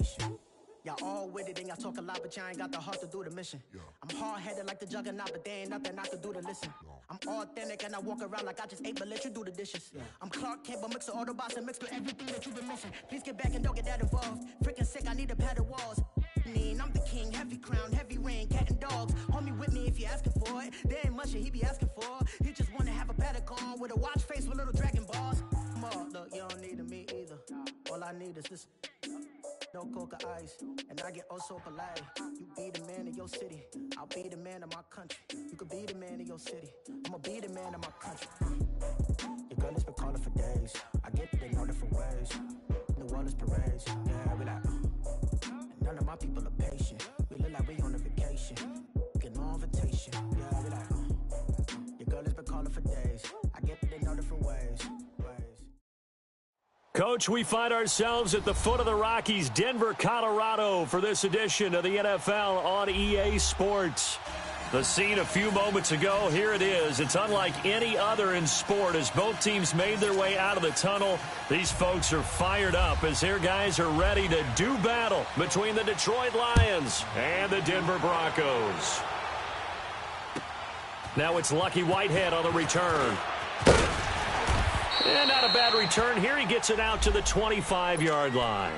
motivation. Y'all all with it and y'all talk a lot, but y'all ain't got the heart to do the mission. I'm hard-headed like the juggernaut, but there ain't nothing I can do to listen. I'm authentic and I walk around like I just ate, but let you do the dishes. I'm Clark Kent, but mix the Autobots and mix with everything that you've been missing. Please get back and don't get that involved. Freaking sick, I need to pad the walls. I'm the king, heavy crown, heavy rain, cat and dogs. Homie with me if you're asking for it. There ain't much that he be asking for. He just wanna have a paddock on with a watch face with little dragon balls. Look, you don't need me either. All I need is this. No coca ice, and I get oh so polite. You be the man of your city, I'll be the man of my country. You could be the man of your city, I'ma be the man of my country. Your girl has been calling for days, I get that they know different ways. New Orleans parades, yeah, we like and none of my people are patient. We look like we on a vacation, get no invitation, yeah, we like your girl has been calling for days, I get that they know different ways. Coach, we find ourselves at the foot of the Rockies, Denver, Colorado, for this edition of the NFL on EA Sports. The scene a few moments ago, here it is. It's unlike any other in sport as both teams made their way out of the tunnel. These folks are fired up as their guys are ready to do battle between the Detroit Lions and the Denver Broncos. Now it's Lucky Whitehead on the return. And not a bad return here. He gets it out to the 25-yard line.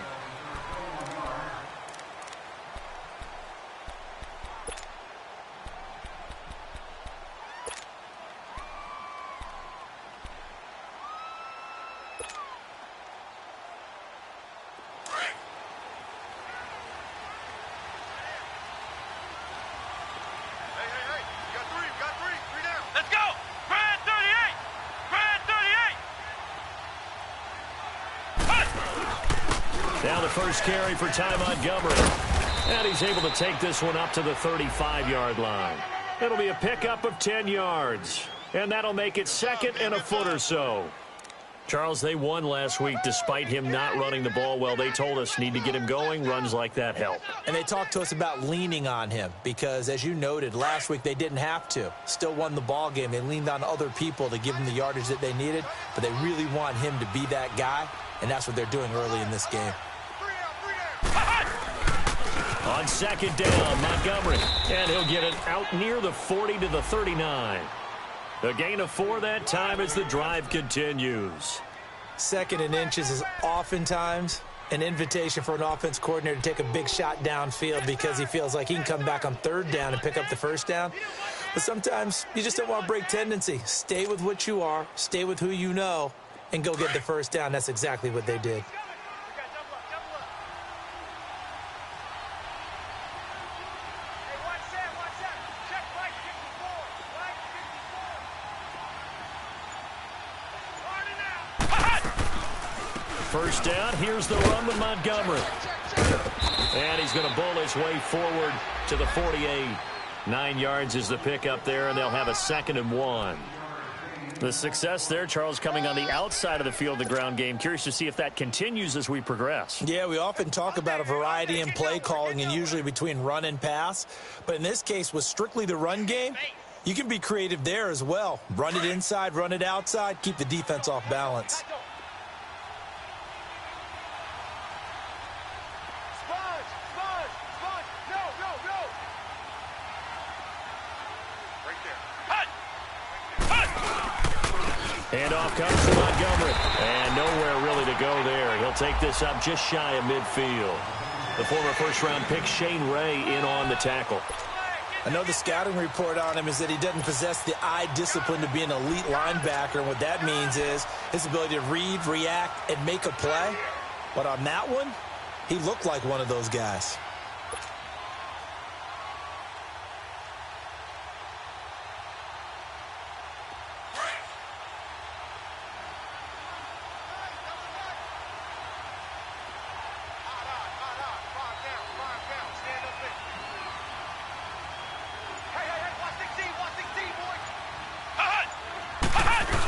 Now the first carry for Ty Montgomery. And he's able to take this one up to the 35-yard line. It'll be a pickup of 10 yards. And that'll make it second and a foot or so. Charles, they won last week despite him not running the ball well. They told us need to get him going. Runs like that help. And they talked to us about leaning on him because, as you noted, last week they didn't have to. Still won the ball game. They leaned on other people to give them the yardage that they needed. But they really want him to be that guy, and that's what they're doing early in this game. On second down, Montgomery. And he'll get it out near the 40 to the 39. The gain of 4 that time as the drive continues. Second and inches is oftentimes an invitation for an offense coordinator to take a big shot downfield because he feels like he can come back on third down and pick up the first down. But sometimes you just don't want to break tendency. Stay with what you are, stay with who you know, and go get the first down. That's exactly what they did. First down, here's the run with Montgomery. And he's going to bull his way forward to the 48. 9 yards is the pickup there, and they'll have a 2nd and 1. The success there, Charles, coming on the outside of the field, the ground game. Curious to see if that continues as we progress. Yeah, we often talk about a variety in play calling and usually between run and pass. But in this case, with strictly the run game, you can be creative there as well. Run it inside, run it outside, keep the defense off balance. Handoff comes to Montgomery. And nowhere really to go there. He'll take this up just shy of midfield. The former first-round pick Shane Ray in on the tackle. I know the scouting report on him is that he doesn't possess the eye discipline to be an elite linebacker. And what that means is his ability to read, react, and make a play. But on that one, he looked like one of those guys.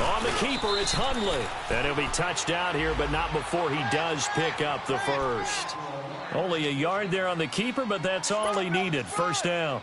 On the keeper, it's Hundley. And he'll be touched down here, but not before he does pick up the first. Only a yard there on the keeper, but that's all he needed. First down.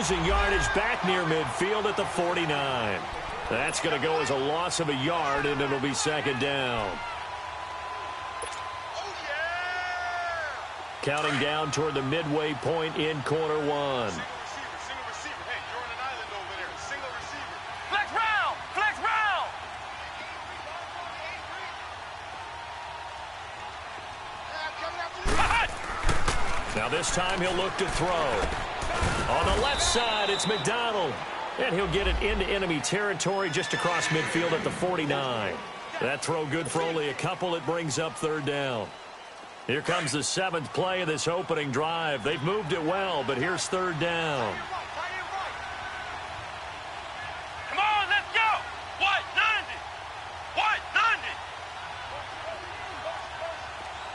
losing yardage back near midfield at the 49. That's going to go as a loss of a yard, and it'll be second down. Counting down toward the midway point in quarter one. Single receiver. Hey, you're on an island over there. Single receiver. Flex round! Flex round! Now this time he'll look to throw. On the left side, it's McDonald. And he'll get it into enemy territory just across midfield at the 49. That throw good for only a couple. It brings up third down. Here comes the 7th play of this opening drive. They've moved it well, but here's third down. Come on, let's go! What? 90! What? 90!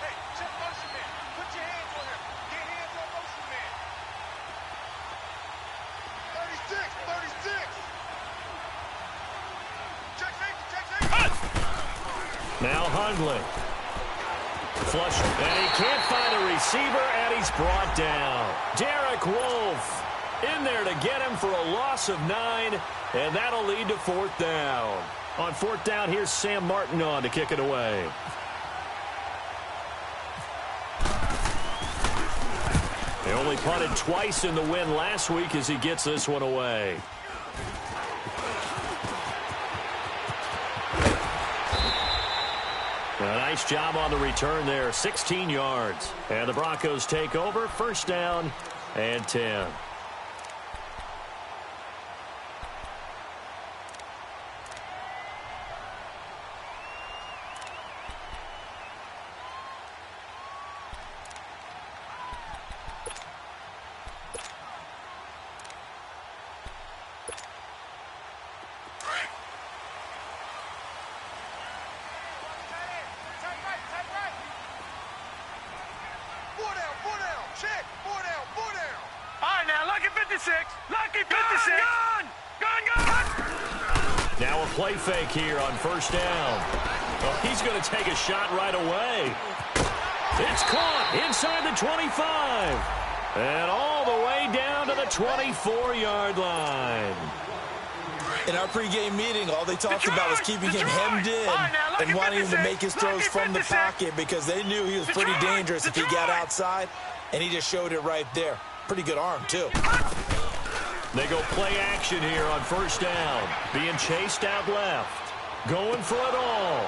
Hey, check motion man. Put your hands on him. Get hands on motion man. 36! Check safety! Now Hundley. Flush, and he can't find a receiver, and he's brought down. Derek Wolfe in there to get him for a loss of 9, and that'll lead to fourth down. On fourth down, here's Sam Martin on to kick it away. They only punted twice in the win last week as he gets this one away. A nice job on the return there, 16 yards. And the Broncos take over, first down and 10. Now a play fake here on first down. Oh, he's going to take a shot right away. It's caught inside the 25. And all the way down to the 24-yard line. In our pregame meeting, all they talked about was keeping him hemmed in and wanting him to make his throws from the pocket because they knew he was pretty dangerous if he got outside, and he just showed it right there. Pretty good arm, too. They go play action here on first down. Being chased out left. Going for it all.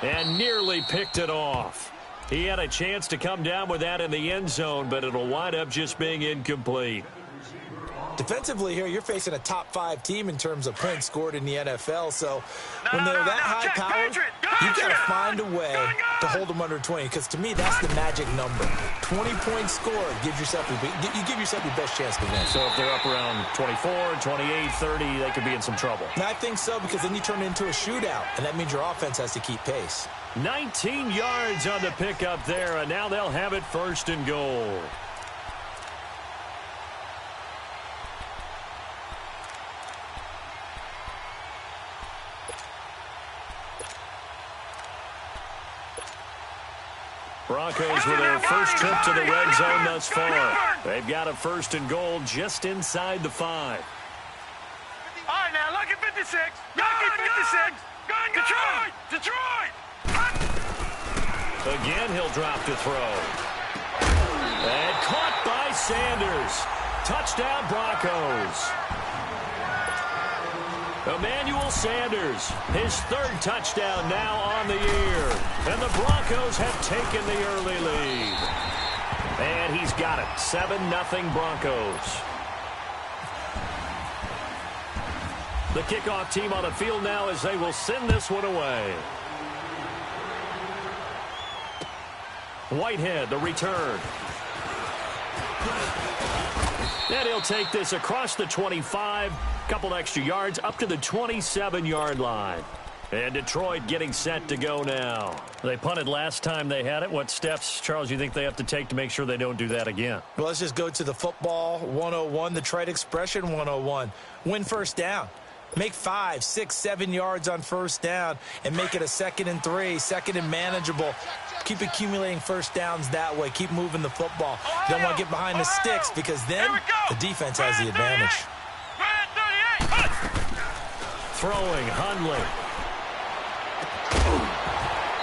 And nearly picked it off. He had a chance to come down with that in the end zone, but it'll wind up just being incomplete. Defensively here, you're facing a top-5 team in terms of points scored in the NFL. So when they're that high-powered, you've got to find a way to hold them under 20. Because to me, that's the magic number. 20 points scored gives yourself you give yourself your best chance to win. So if they're up around 24, 28, 30, they could be in some trouble. And I think so, because then you turn it into a shootout, and that means your offense has to keep pace. 19 yards on the pickup there, and now they'll have it first and goal. Broncos with their first trip to the red zone thus far. They've got a first and goal just inside the 5. All right, now, lucky 56. Lucky 56. Detroit! Detroit! Again, he'll drop to throw. And caught by Sanders. Touchdown, Broncos. Emmanuel Sanders, his 3rd touchdown now on the year. And the Broncos have taken the early lead. And he's got it, 7-0 Broncos. The kickoff team on the field now as they will send this one away. Whitehead, the return. And he'll take this across the 25, couple extra yards, up to the 27-yard line. And Detroit getting set to go now. They punted last time they had it. What steps, Charles, you think they have to take to make sure they don't do that again? Well, let's just go to the football 101, the trite expression 101. Win first down. Make 5, 6, 7 yards on first down and make it a 2nd and 3, 2nd and manageable. Keep accumulating first downs that way. Keep moving the football. You don't want to get behind the sticks because then the defense has the advantage. Throwing, Hundley.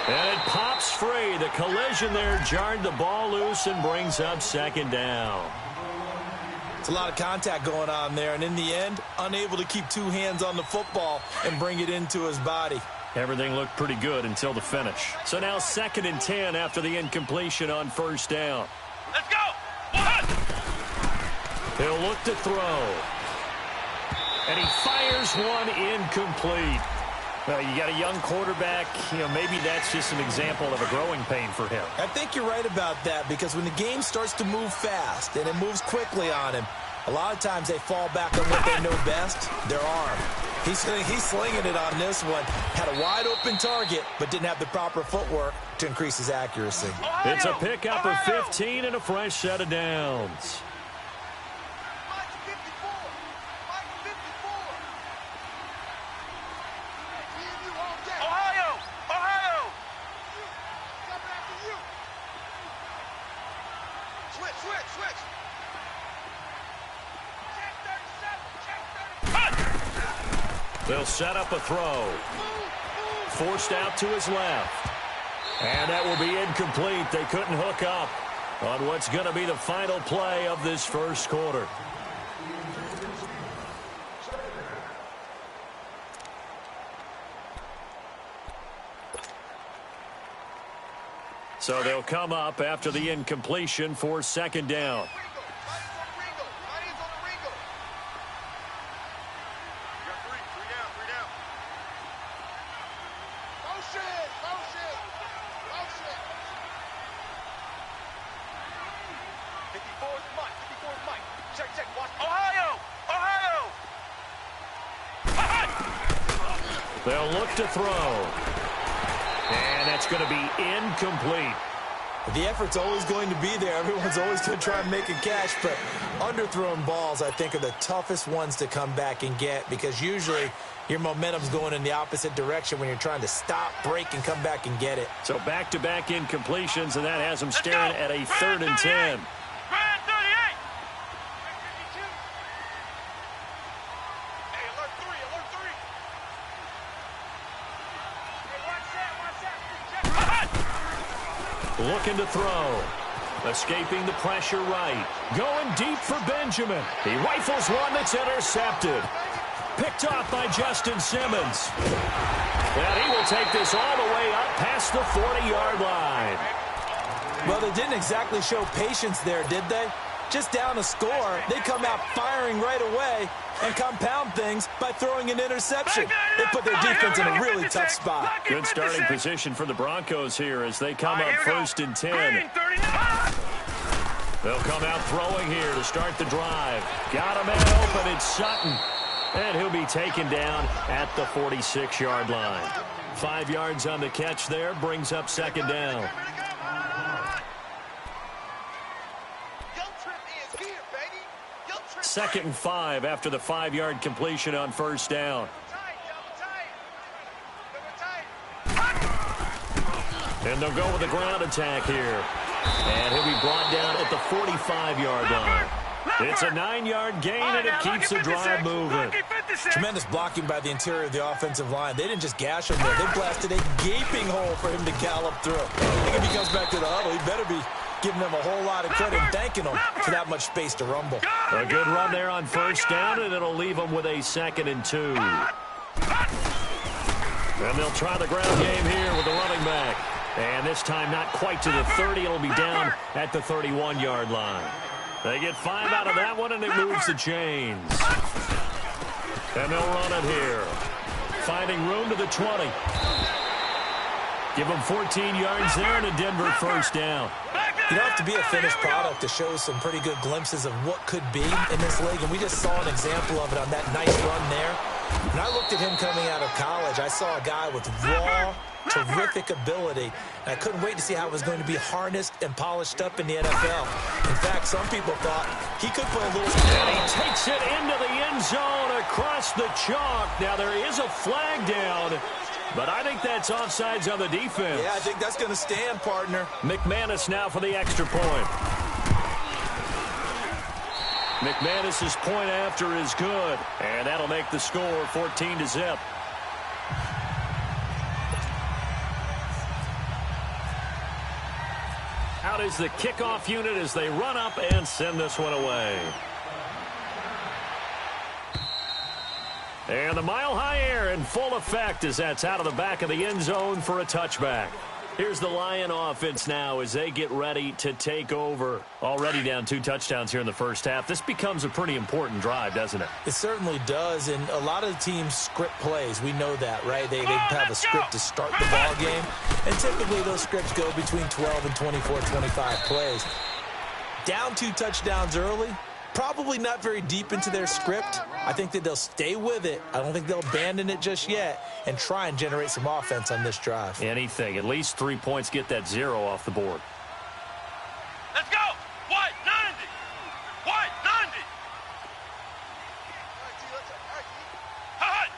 And it pops free. The collision there jarred the ball loose and brings up second down. It's a lot of contact going on there, and in the end, unable to keep two hands on the football and bring it into his body. Everything looked pretty good until the finish. So now 2nd and 10 after the incompletion on first down. Let's go! He'll look to throw. And he fires one incomplete. Well, you got a young quarterback. Maybe that's just an example of a growing pain for him. I think you're right about that because when the game starts to move fast and it moves quickly on him, a lot of times they fall back on what they know best, their arm. He's slinging it on this one. Had a wide-open target, but didn't have the proper footwork to increase his accuracy. It's a pickup of 15 and a fresh set of downs. They'll set up a throw. Forced out to his left. And that will be incomplete. They couldn't hook up on what's going to be the final play of this first quarter. So they'll come up after the incompletion for second down. They'll look to throw. And that's going to be incomplete. The effort's always going to be there. Everyone's always going to try and make a catch, but underthrown balls, I think, are the toughest ones to come back and get because usually your momentum's going in the opposite direction when you're trying to stop, break, and come back and get it. So back-to-back incompletions, and that has them staring at a 3rd and 10. Looking to throw. Escaping the pressure right. Going deep for Benjamin. He rifles one that's intercepted. Picked off by Justin Simmons. And he will take this all the way up past the 40-yard line. Well, they didn't exactly show patience there, did they? Just down a score, they come out firing right away and compound things by throwing an interception. They put their defense in a really tough spot. Good starting position for the Broncos here as they come up 1st and 10. They'll come out throwing here to start the drive. Got a man open, it's Sutton. And he'll be taken down at the 46-yard line. 5 yards on the catch there, brings up second down. Second and 5 after the 5-yard completion on first down. And they'll go with the ground attack here. And he'll be brought down at the 45-yard line. It's a 9-yard gain, and it keeps the drive moving. Tremendous blocking by the interior of the offensive line. They didn't just gash him there. They blasted a gaping hole for him to gallop through. I think if he comes back to the huddle, he better be giving them a whole lot of credit and thanking them for that much space to rumble. A good run there on first down, and it'll leave them with a 2nd and 2. And they'll try the ground game here with the running back. And this time not quite to the 30. It'll be down at the 31-yard line. They get 5 out of that one, and it moves the chains. And they'll run it here. Finding room to the 20. Give them 14 yards there and a Denver first down. You don't have to be a finished product to show some pretty good glimpses of what could be in this league, and we just saw an example of it on that nice run there. When I looked at him coming out of college, I saw a guy with raw, terrific ability, and I couldn't wait to see how it was going to be harnessed and polished up in the NFL. In fact, some people thought he could play a little... And he takes it into the end zone across the chalk. Now there is a flag down, But I think that's offsides on the defense. Yeah, I think that's going to stand, partner. McManus now for the extra point. McManus's point after is good, and that'll make the score 14-0. Out is the kickoff unit as they run up and send this one away. And the mile-high air in full effect as that's out of the back of the end zone for a touchback. Here's the Lion offense now as they get ready to take over. Already down 2 touchdowns here in the first half. This becomes a pretty important drive, doesn't it? It certainly does, and a lot of the teams script plays. We know that, right? They have a script to start the ball game, and typically those scripts go between 12 and 24, 25 plays. Down 2 touchdowns early, probably not very deep into their script. I think that they'll stay with it. I don't think they'll abandon it just yet and try and generate some offense on this drive. Anything. At least 3 points, get that 0 off the board. Let's go. White, 90. White, 90. Hut.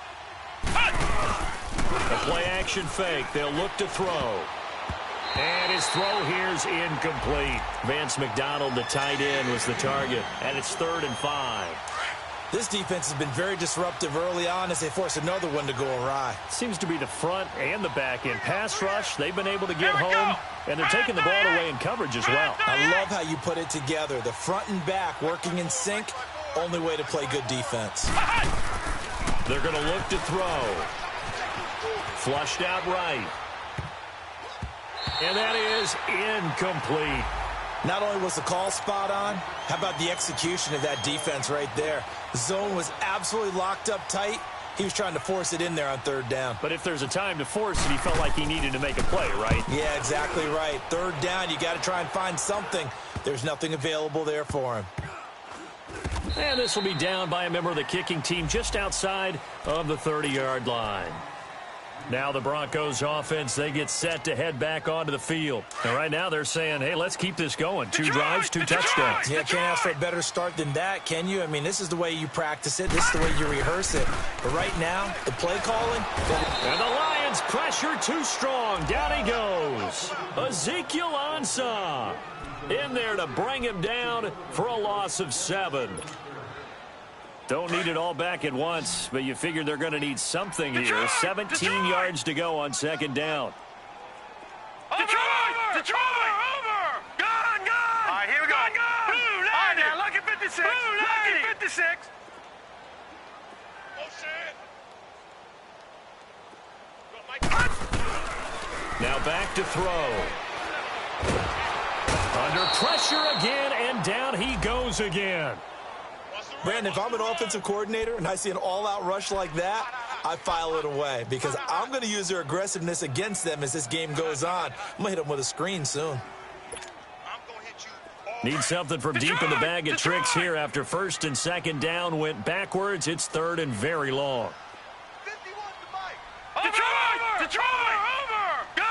A play-action fake. They'll look to throw. And his throw here's incomplete. Vance McDonald, the tight end, was the target. And it's 3rd and 5. This defense has been very disruptive early on as they force another one to go awry. Seems to be the front and the back end. Pass rush, they've been able to get home, and they're taking the ball away in coverage as well. I love how you put it together. The front and back working in sync, only way to play good defense. They're going to look to throw. Flushed out right. And that is incomplete. Not only was the call spot on, how about the execution of that defense right there? The zone was absolutely locked up tight. He was trying to force it in there on 3rd down. But if there's a time to force it, he felt like he needed to make a play, right? Yeah, exactly right. 3rd down, you got to try and find something. There's nothing available there for him. And this will be down by a member of the kicking team just outside of the 30-yard line. Now the Broncos offense, they get set to head back onto the field. And right now they're saying, hey, let's keep this going. 2 drives, 2 touchdowns. Yeah, can't ask for a better start than that, can you? I mean, this is the way you practice it. This is the way you rehearse it. But right now, the play calling. And the Lions pressure too strong. Down he goes. Ezekiel Ansah in there to bring him down for a loss of 7. Don't need it all back at once, but you figure they're going to need something here. 17 yards to go on 2nd down. Detroit! Over! Gun! All right, here we go. Gun! Blue, all right, now, lucky 56. Lucky 56. Oh, shit. Now back to throw. Under pressure again, and down he goes again. Brandon, if I'm an offensive coordinator and I see an all-out rush like that, I file it away because I'm going to use their aggressiveness against them as this game goes on. I'm going to hit them with a screen soon. Need something from deep in the bag of tricks here after 1st and 2nd down went backwards. It's 3rd and very long. Detroit! Over! Gun!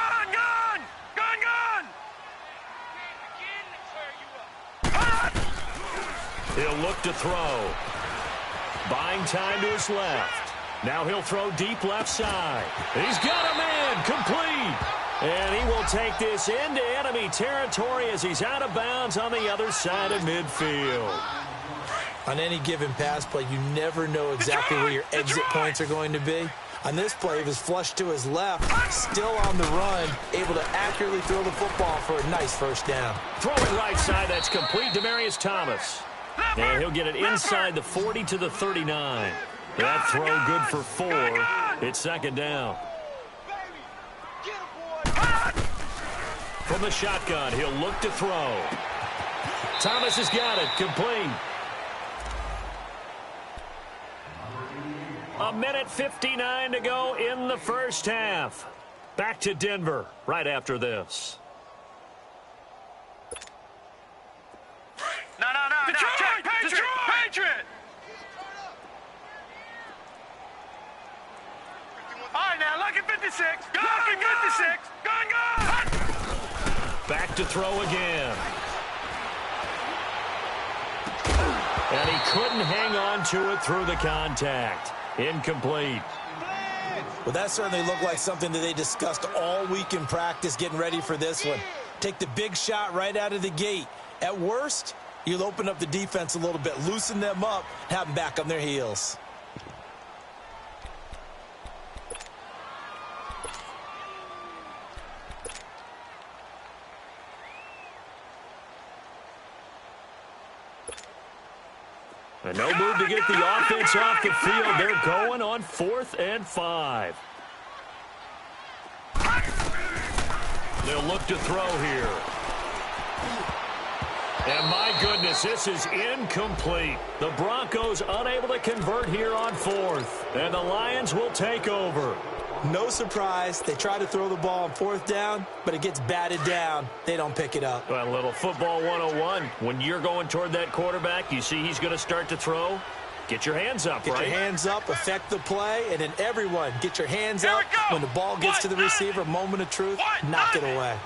He'll look to throw. Buying time to his left. Now he'll throw deep left side. He's got a man complete. And he will take this into enemy territory as he's out of bounds on the other side of midfield. On any given pass play, you never know exactly where your exit points are going to be. On this play, he was flushed to his left, still on the run, able to accurately throw the football for a nice 1st down. Throwing right side, that's complete. Demaryius Thomas. And he'll get it inside the 40 to the 39. That throw good for 4. It's 2nd down. From the shotgun, he'll look to throw. Thomas has got it. Complete. 1:59 to go in the first half. Back to Denver right after this. No. Patriot! All right, now, lucky 56. Lucky 56. Gun! Back to throw again. And he couldn't hang on to it through the contact. Incomplete. Well, that certainly looked like something that they discussed all week in practice getting ready for this one. Take the big shot right out of the gate. At worst, you'll open up the defense a little bit, loosen them up, have them back on their heels. And no move to get the offense off the field. They're going on 4th and 5. They'll look to throw here. And my goodness, this is incomplete. The Broncos unable to convert here on 4th. And the Lions will take over. No surprise. They try to throw the ball on 4th down, but it gets batted down. They don't pick it up. Well, a little football 101. When you're going toward that quarterback, you see he's going to start to throw. Get your hands up, right? Get your hands up, affect the play, and then everyone get your hands up. When the ball gets to the receiver, moment of truth, knock it away.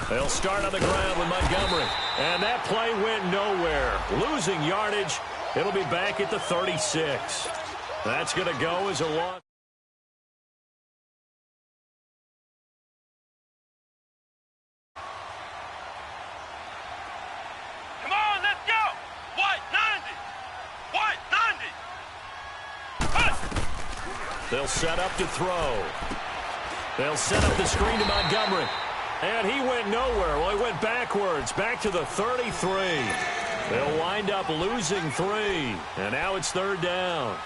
They'll start on the ground with Montgomery. And that play went nowhere. Losing yardage. It'll be back at the 36. That's going to go as a loss. Come on, let's go. White 90. White 90. They'll set up to throw. They'll set up the screen to Montgomery. And he went nowhere. Well, he went backwards, back to the 33. They'll wind up losing 3. And now it's 3rd down.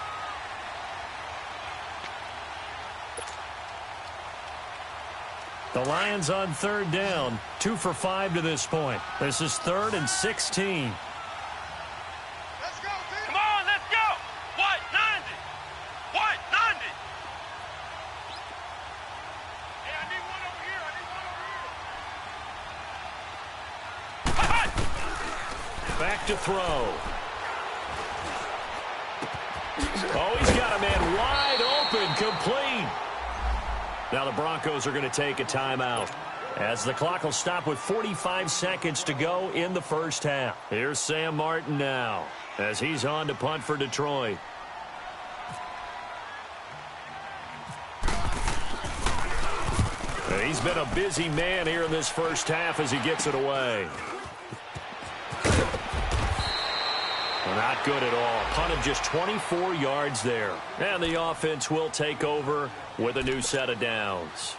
The Lions on 3rd down, 2 for 5 to this point. This is 3rd and 16. Let's go, team. Come on, let's go. White 90. White 90. Hey, I need one over here. Back to throw. Oh, he's got a man wide open, complete. Now the Broncos are going to take a timeout as the clock will stop with 45 seconds to go in the first half. Here's Sam Martin now as he's on to punt for Detroit. He's been a busy man here in this first half as he gets it away. Not good at all. Punt of just 24 yards there. And the offense will take over with a new set of downs.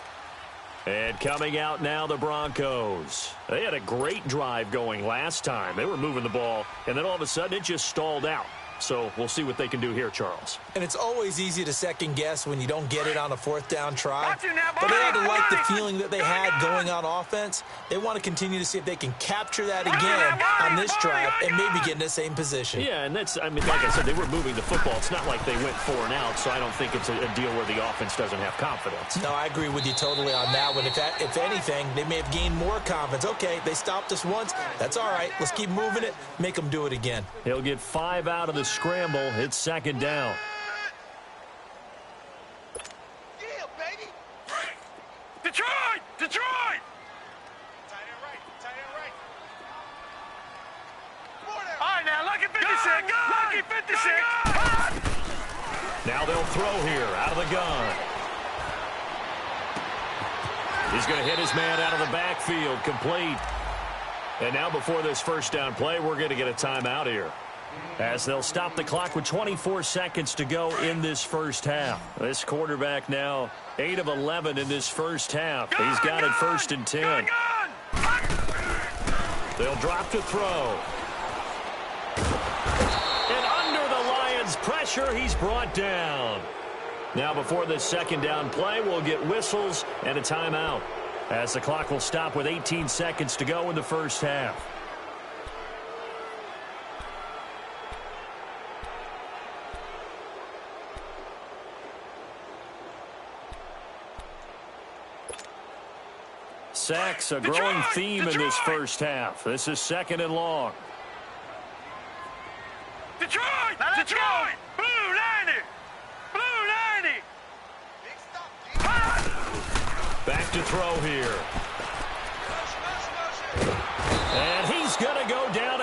And coming out now, the Broncos. They had a great drive going last time. They were moving the ball, and then all of a sudden it just stalled out. So we'll see what they can do here, Charles. And it's always easy to second guess when you don't get it on a 4th down try. But they had to like the feeling that they had going on offense. They want to continue to see if they can capture that again on this drive and maybe get in the same position. Yeah, and that's, I mean, like I said, they were moving the football. It's not like they went 4 and out, so I don't think it's a deal where the offense doesn't have confidence. No, I agree with you totally on that one. If anything, they may have gained more confidence. Okay, they stopped us once. That's all right. Let's keep moving it. Make them do it again. He'll get 5 out of the scramble. It's 2nd down. Yeah, baby. Detroit! Detroit! Tight end right. Tight end right. All right, now, lucky 56. Lucky 56. Now they'll throw here out of the gun. He's going to hit his man out of the backfield, complete. And now before this first down play, we're going to get a timeout here, as they'll stop the clock with 24 seconds to go in this first half. This quarterback now 8 of 11 in this first half. He's got it 1st and 10. They'll drop to throw. And under the Lions' pressure, he's brought down. Now before this 2nd down play, we'll get whistles and a timeout, as the clock will stop with 18 seconds to go in the first half. Sacks, a growing theme in this first half. This is 2nd and long. Detroit! Detroit! Blue 90! Blue 90! Back to throw here.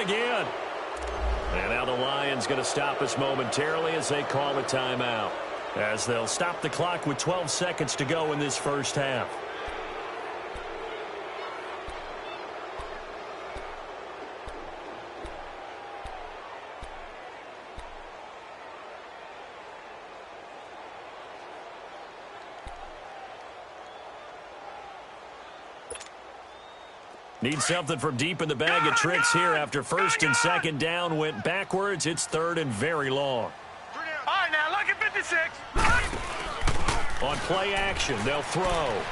again. And now the Lions going to stop us momentarily as they call a timeout, as they'll stop the clock with 12 seconds to go in this first half. Need something from deep in the bag of tricks here after first and second down went backwards. It's third and very long. All right, now, look at 56. On play action, they'll throw.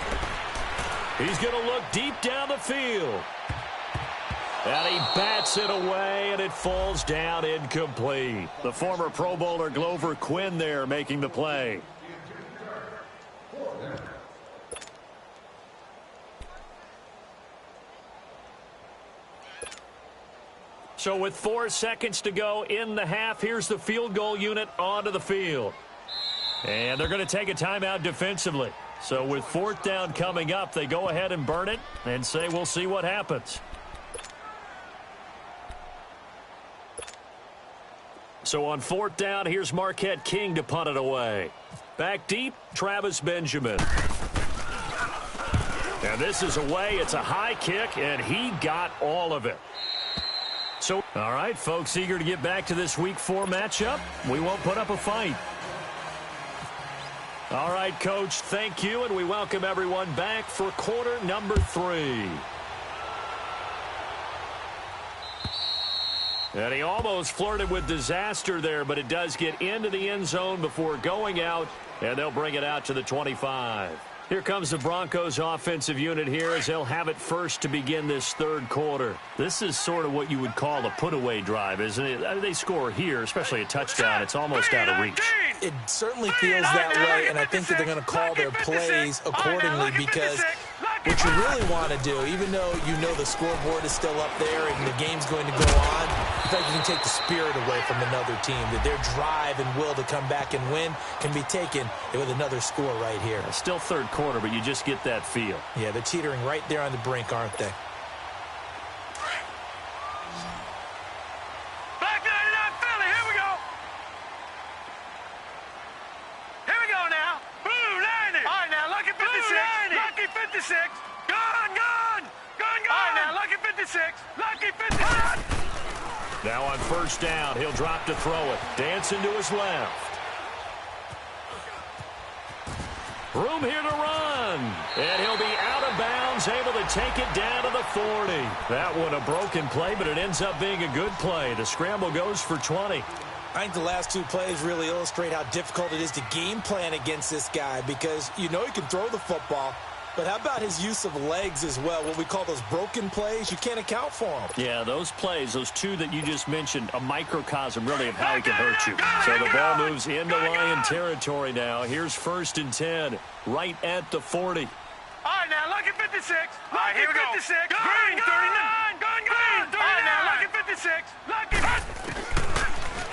He's going to look deep down the field. And he bats it away, and it falls down incomplete. The former Pro Bowler Glover Quinn there making the play. So with 4 seconds to go in the half, here's the field goal unit onto the field. And they're going to take a timeout defensively. So with fourth down coming up, they go ahead and burn it and say we'll see what happens. So on fourth down, here's Marquette King to punt it away. Back deep, Travis Benjamin. And this is away. It's a high kick, and he got all of it. So, all right, folks, eager to get back to this Week 4 matchup. We won't put up a fight. All right, Coach, thank you, and we welcome everyone back for quarter number 3. And he almost flirted with disaster there, but it does get into the end zone before going out, and they'll bring it out to the 25. Here comes the Broncos offensive unit here as they'll have it first to begin this third quarter. This is sort of what you would call a put-away drive, isn't it? They score here, especially a touchdown. It's almost out of reach. It certainly feels that way, and I think that they're going to call their plays accordingly because what you really want to do, even though you know the scoreboard is still up there and the game's going to go on, I think you can take the spirit away from another team, that their drive and will to come back and win can be taken with another score right here. It's still third quarter, but you just get that feel. Yeah, they're teetering right there on the brink, aren't they? Back 99 Philly, here we go. Here we go now. Blue 90. All right, now, lucky 56. Lucky 56. Gone. All right, now, lucky 56. Lucky 56. Now on first down, he'll drop to throw it. Dancing to his left. Room here to run. And he'll be out of bounds, able to take it down to the 40. That one a broken play, but it ends up being a good play. The scramble goes for 20. I think the last two plays really illustrate how difficult it is to game plan against this guy because you know he can throw the football, but how about his use of legs as well? What we call those broken plays, you can't account for them. Yeah, those plays, those two that you just mentioned, a microcosm really of how he can hurt you. So the ball moves into Lion territory now. Here's first and 10, right at the 40. All right, now, lucky 56. Lucky here we 56. Go. Green 39. Green 39. All right, now, lucky 56. Lucky.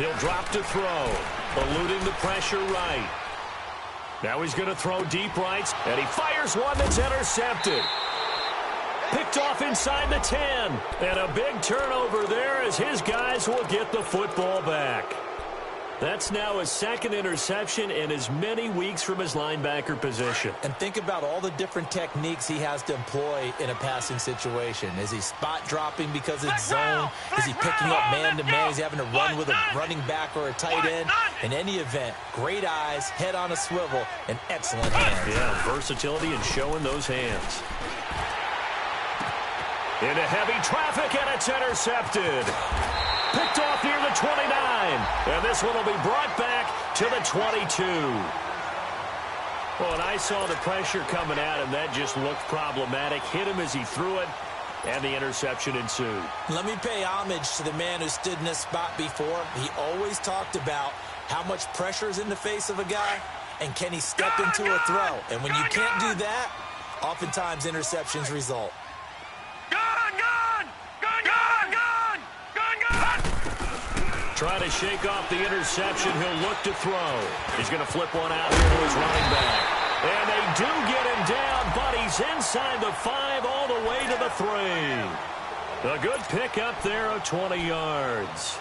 He'll drop to throw, eluding the pressure right. Now he's going to throw deep right, and he fires one that's intercepted. Picked off inside the 10. And a big turnover there as his guys will get the football back. That's now his second interception in as many weeks from his linebacker position. And think about all the different techniques he has to employ in a passing situation. Is he spot dropping because it's zone? Is he picking up man-to-man? Is he having to run with a running back or a tight end? In any event, great eyes, head on a swivel, and excellent hands. Yeah, versatility and showing those hands. Into heavy traffic, and it's intercepted. Picked off near the 29. And this one will be brought back to the 22. Well, and I saw the pressure coming at him. That just looked problematic. Hit him as he threw it, and the interception ensued. Let me pay homage to the man who stood in this spot before. He always talked about how much pressure is in the face of a guy, and can he step into a throw. And when you can't do that, oftentimes interceptions result. Trying to shake off the interception. He'll look to throw. He's going to flip one out here to his running back. And they do get him down, but he's inside the 5 all the way to the 3. A good pick up there of 20 yards.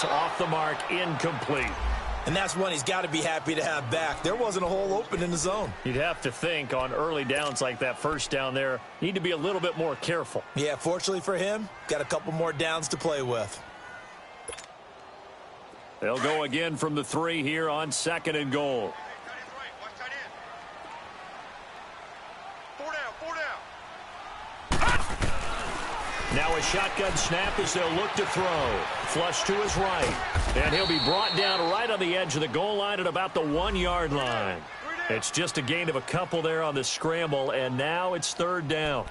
Off the mark, incomplete. And that's one he's got to be happy to have back. There wasn't a hole open in the zone. You'd have to think on early downs like that first down there, need to be a little bit more careful. Yeah, fortunately for him, got a couple more downs to play with. They'll go again from the 3 here on 2nd and goal. Now a shotgun snap as they'll look to throw. Flush to his right. And he'll be brought down right on the edge of the goal line at about the 1-yard line. It's just a gain of a couple there on the scramble, and now it's 3rd down.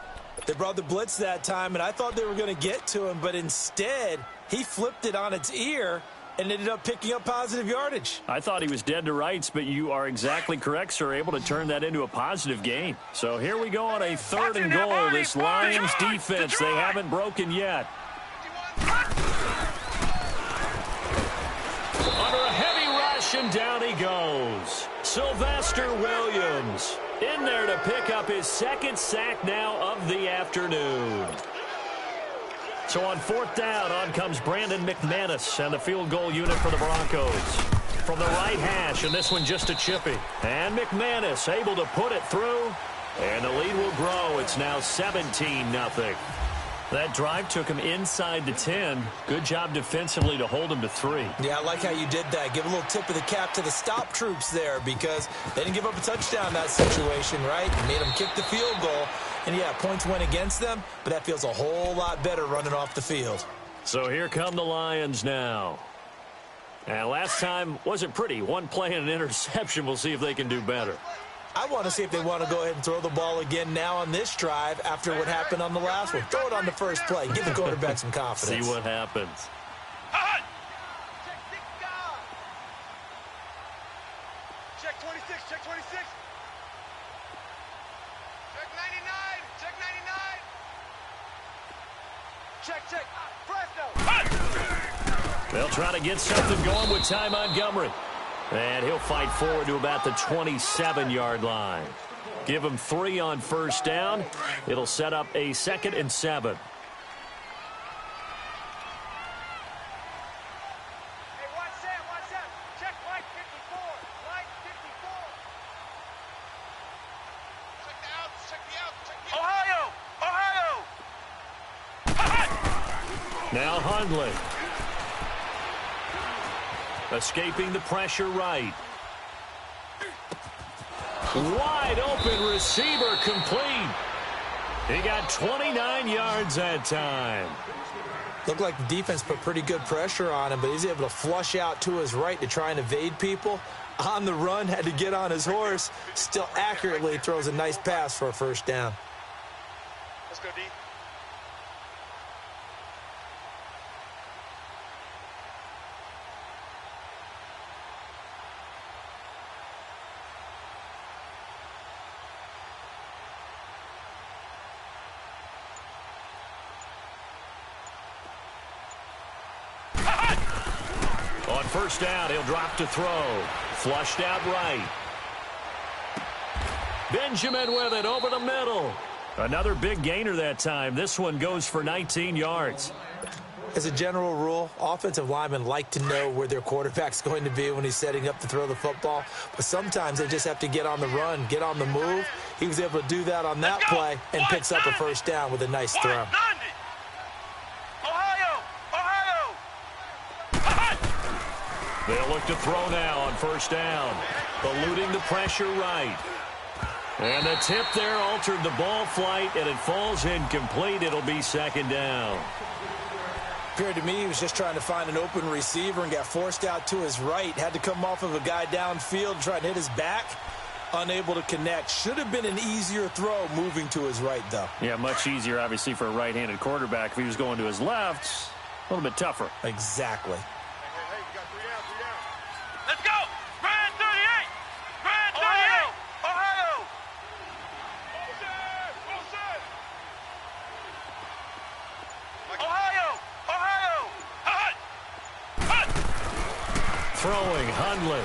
They brought the blitz that time, and I thought they were going to get to him, but instead he flipped it on its ear and ended up picking up positive yardage. I thought he was dead to rights, but you are exactly correct, sir, able to turn that into a positive gain. So here we go on a 3rd and goal. This Lions defense, they haven't broken yet. Under a heavy rush, and down he goes. Sylvester Williams in there to pick up his 2nd sack now of the afternoon. So on 4th down, on comes Brandon McManus and the field goal unit for the Broncos. From the right hash, and this one just a chippy. And McManus able to put it through, and the lead will grow. It's now 17-0. That drive took him inside the 10. Good job defensively to hold him to 3. Yeah, I like how you did that. Give a little tip of the cap to the stop troops there because they didn't give up a touchdown in that situation, right? You made them kick the field goal. And, yeah, points went against them, but that feels a whole lot better running off the field. So here come the Lions now. And last time wasn't pretty. One play and an interception. We'll see if they can do better. I want to see if they want to go ahead and throw the ball again now on this drive after what happened on the last one. Throw it on the first play. Give the quarterback some confidence. See what happens. Check 26, check 26. Check 99, check 99. Check, check. Fresno. They'll try to get something going with Ty Montgomery. And he'll fight forward to about the 27-yard line. Give him 3 on 1st down. It'll set up a 2nd and 7. Hey, watch that. Check light 54, light 54. Check the outs, Ohio. Now Hundley. Escaping the pressure right. Wide open receiver complete. He got 29 yards that time. Looked like the defense put pretty good pressure on him, but he's able to flush out to his right to try and evade people. On the run, had to get on his horse. Still accurately throws a nice pass for a 1st down. Let's go, D. On 1st down, he'll drop to throw. Flushed out right. Benjamin with it over the middle. Another big gainer that time. This one goes for 19 yards. As a general rule, offensive linemen like to know where their quarterback's going to be when he's setting up to throw the football. But sometimes they just have to get on the run, get on the move. He was able to do that on that play and picks up a 1st down with a nice throw. They'll look to throw now on 1st down. Eluding the pressure right. And the tip there altered the ball flight, and it falls incomplete. It'll be 2nd down. Appeared to me he was just trying to find an open receiver and got forced out to his right. Had to come off of a guy downfield, try to hit his back. Unable to connect. Should have been an easier throw moving to his right, though. Yeah, much easier, obviously, for a right-handed quarterback. If he was going to his left, A little bit tougher. Exactly. Hey, you got 3 down. Let's go. Brad 38. Brad 38. Ohio. Ohio. Hut. Throwing, Hundley.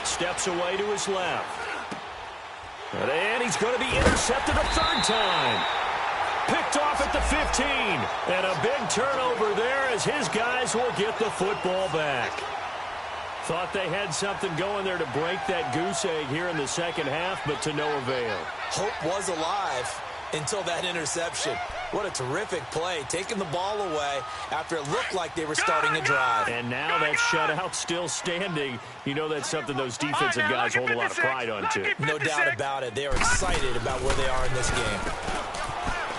Steps away to his left. And he's going to be intercepted a third time. Picked off at the 15. And a big turnover there as his guys will get the football back. Thought they had something going there to break that goose egg here in the second half, but to no avail. Hope was alive until that interception. What a terrific play, taking the ball away after it looked like they were starting a drive. And now that shutout still standing. You know that's something those defensive guys hold a lot of pride on, too. No doubt about it. They are excited about where they are in this game.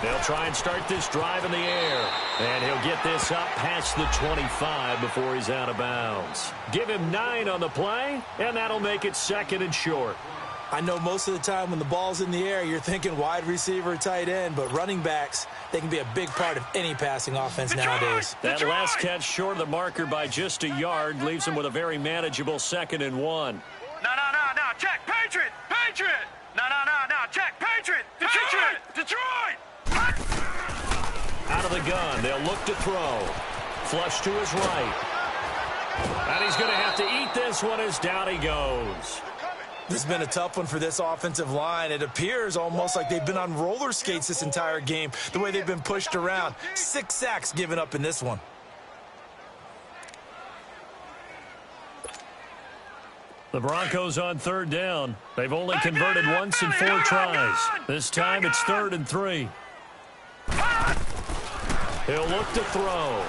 They'll try and start this drive in the air. And he'll get this up past the 25 before he's out of bounds. Give him 9 on the play, and that'll make it second and short. I know most of the time when the ball's in the air, you're thinking wide receiver, tight end, but running backs, they can be a big part of any passing offense nowadays. That last catch short of the marker by just a yard leaves him with a very manageable 2nd and 1. No. Check. Patriot. No. Check. Patriot. Detroit. Out of the gun, they'll look to throw. Flush to his right. And he's going to have to eat this one as down he goes. This has been a tough one for this offensive line. It appears almost like they've been on roller skates this entire game, the way they've been pushed around. 6 sacks given up in this one. The Broncos on 3rd down. They've only converted once in 4 tries. This time it's 3rd and 3. He'll look to throw.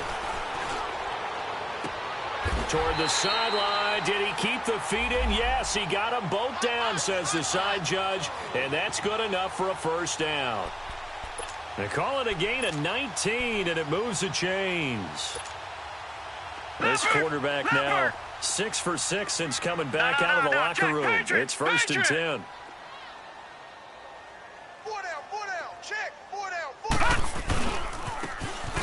Toward the sideline. Did he keep the feet in? Yes, he got them both down, says the side judge, and that's good enough for a first down. They call it a gain of 19, and it moves the chains. This quarterback now 6 for 6 since coming back out of the locker room. It's 1st and 10. 4 down. Check. 4 down.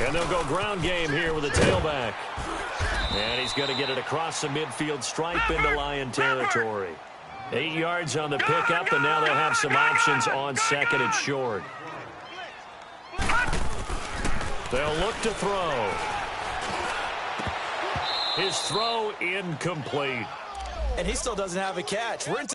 And they'll go ground game here with a tailback. And he's going to get it across the midfield stripe into Lion territory. 8 yards on the pickup, and now they'll have some options on 2nd and short. They'll look to throw. His throw incomplete. And he still doesn't have a catch. We're into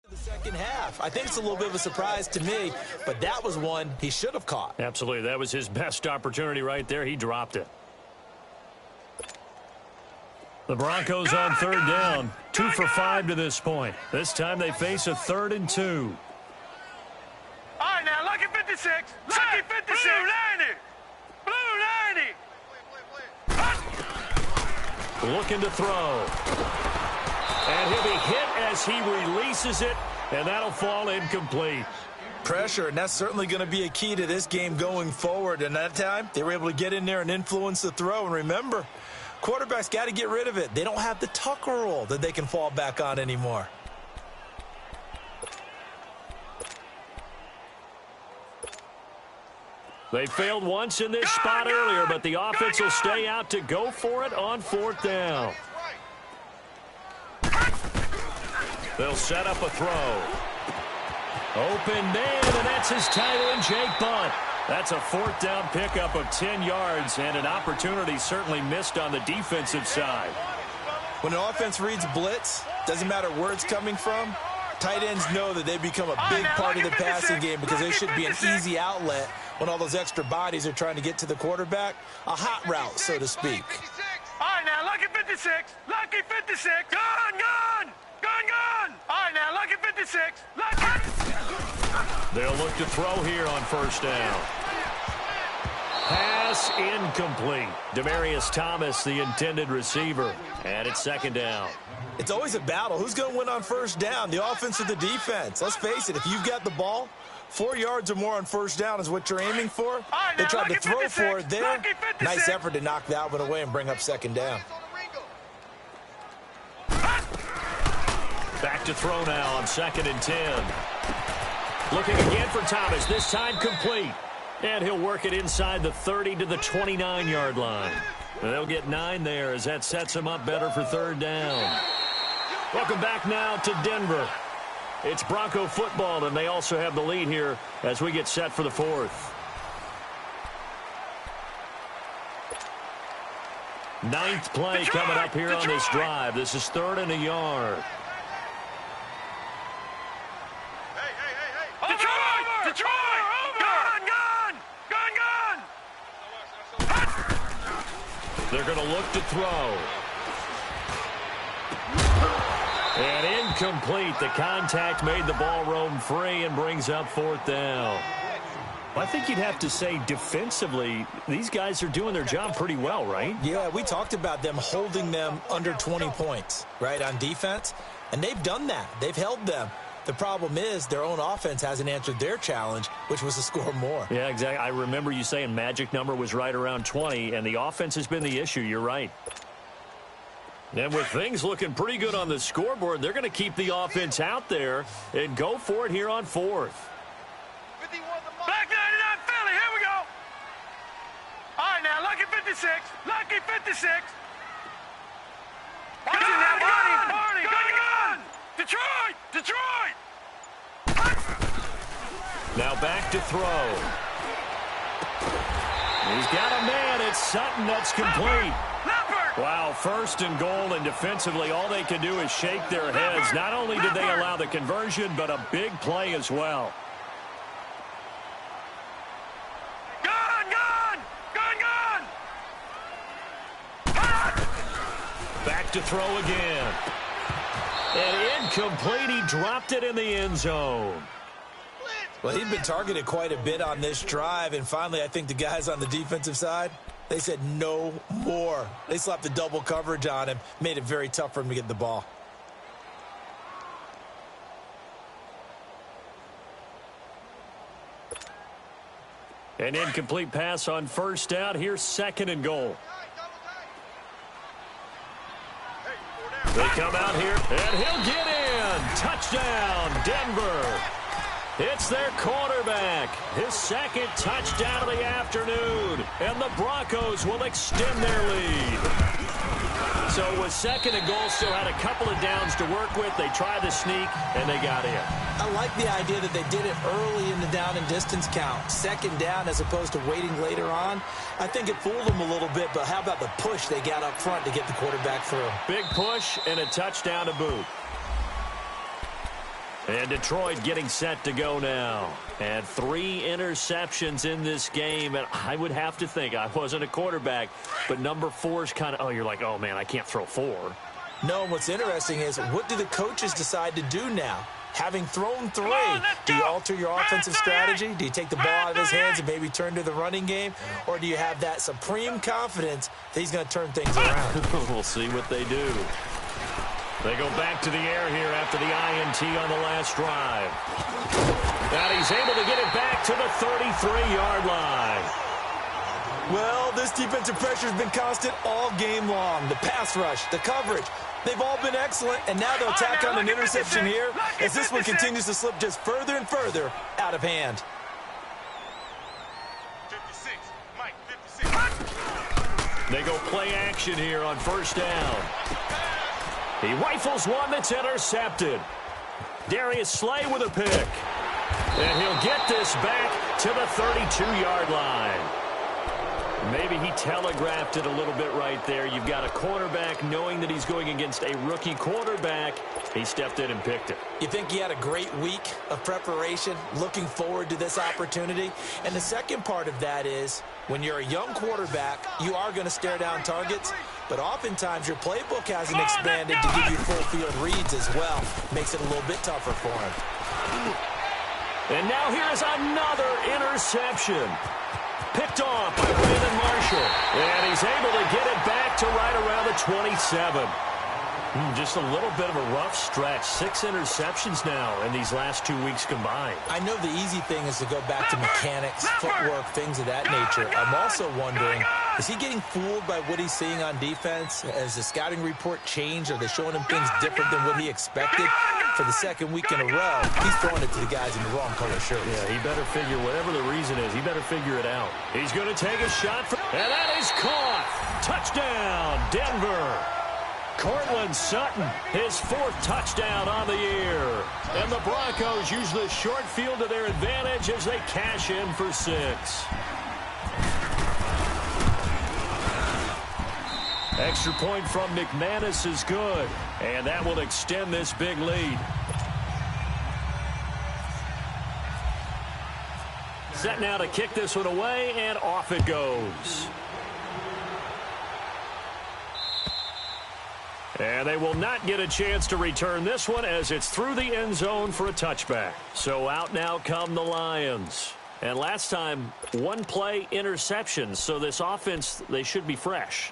the second half. I think it's a little bit of a surprise to me, but that was one he should have caught. Absolutely. That was his best opportunity right there. He dropped it. The Broncos on 3rd down. 2 for 5 to this point. This time they face a 3rd and 2. All right, now, lucky 56. Lucky 56. Blue 90. Looking to throw. And he'll be hit as he releases it, and that'll fall incomplete. Pressure, and that's certainly going to be a key to this game going forward. And that time, they were able to get in there and influence the throw. And remember, quarterbacks got to get rid of it. They don't have the Tucker rule that they can fall back on anymore. They failed once in this spot earlier, but the offense will stay out to go for it on 4th down. They'll set up a throw. Open man, and that's his tight end, Jake Bunt. That's a 4th down pickup of 10 yards, and an opportunity certainly missed on the defensive side. When an offense reads blitz, doesn't matter where it's coming from, tight ends know that they become a big part of the passing game because they should be an easy outlet when all those extra bodies are trying to get to the quarterback. A hot route, so to speak. All right, now, lucky 56. Lucky 56. Gun. All right, now, lucky 56. Lucky. They'll look to throw here on first down. Pass incomplete. Demaryius Thomas, the intended receiver. And it's second down. It's always a battle. Who's going to win on first down, the offense or the defense? Let's face it, if you've got the ball, 4 yards or more on first down is what you're aiming for. They tried to throw for it there. Nice effort to knock that one away and bring up second down. Back to throw now on 2nd and 10. Looking again for Thomas, this time complete. And he'll work it inside the 30 to the 29-yard line. They'll get 9 there as that sets him up better for third down. Welcome back now to Denver. It's Bronco football, and they also have the lead here as we get set for the fourth. 9th play coming up here on this drive. This is 3rd and a yard. They're going to look to throw. And incomplete. The contact made the ball roam free and brings up 4th down. I think you'd have to say defensively, these guys are doing their job pretty well, right? Yeah, we talked about them holding them under 20 points, right, on defense. And they've done that. They've held them. The problem is their own offense hasn't answered their challenge, which was to score more. Yeah, exactly. I remember you saying magic number was right around 20, and the offense has been the issue. You're right. And with things looking pretty good on the scoreboard, they're going to keep the offense out there and go for it here on 4th. Black 99 Philly, here we go. All right, now, lucky 56. Lucky 56. Gun! Detroit! Detroit! Now back to throw. He's got a man. It's Sutton. That's complete. Wow, 1st and goal, and defensively all they can do is shake their heads. Not only did they allow the conversion, but a big play as well. Back to throw again. And incomplete. He dropped it in the end zone. Well, he'd been targeted quite a bit on this drive, and finally I think the guys on the defensive side, they said no more. They slapped the double coverage on him, made it very tough for him to get the ball. An incomplete pass on first down. Here's 2nd and goal. They come out here, and he'll get in. Touchdown, Denver. It's their quarterback. His 2nd touchdown of the afternoon. And the Broncos will extend their lead. So with 2nd and goal, still had a couple of downs to work with. They tried to sneak, and they got in. I like the idea that they did it early in the down and distance count. 2nd down as opposed to waiting later on. I think it fooled them a little bit, but how about the push they got up front to get the quarterback through? Big push and a touchdown to boot. And Detroit getting set to go now. And 3 interceptions in this game. And I would have to think, I wasn't a quarterback, but number 4 is kind of, you're like, oh, man, I can't throw 4. No, what's interesting is what do the coaches decide to do now? Having thrown 3, do you alter your offensive strategy? Do you take the ball out of his hands and maybe turn to the running game? Or do you have that supreme confidence that he's going to turn things around? We'll see what they do. They go back to the air here after the INT on the last drive. And he's able to get it back to the 33-yard line. Well, this defensive pressure has been constant all game long. The pass rush, the coverage, they've all been excellent, and now they'll tack on an interception here as this one continues to slip just further and further out of hand. 56, Mike, 56. They go play action here on first down. He rifles one that's intercepted. Darius Slay with a pick. And he'll get this back to the 32-yard line. Maybe he telegraphed it a little bit right there. You've got a quarterback knowing that he's going against a rookie quarterback. He stepped in and picked it. You think he had a great week of preparation, looking forward to this opportunity? And the second part of that is, when you're a young quarterback, you are going to stare down targets, but oftentimes your playbook hasn't expanded to give you full field reads as well. Makes it a little bit tougher for him. And now here is another interception. Picked off by Brandon Marshall. And he's able to get it back to right around the 27. Just a little bit of a rough stretch. 6 interceptions now in these last 2 weeks combined. I know the easy thing is to go back to mechanics, footwork, things of that nature. I'm also wondering, is he getting fooled by what he's seeing on defense? Has the scouting report changed? Are they showing him things different than what he expected? For the second week in a row, he's throwing it to the guys in the wrong color shirts. Yeah, he better figure, whatever the reason is, he better figure it out. He's going to take a shot, and that is caught. Touchdown, Denver. Cortland Sutton, his 4th touchdown on the year. And the Broncos use the short field to their advantage as they cash in for 6. Extra point from McManus is good, and that will extend this big lead. Set now to kick this one away, and off it goes. And they will not get a chance to return this one as it's through the end zone for a touchback. So out now come the Lions. And last time, 1-play interceptions. So this offense, they should be fresh.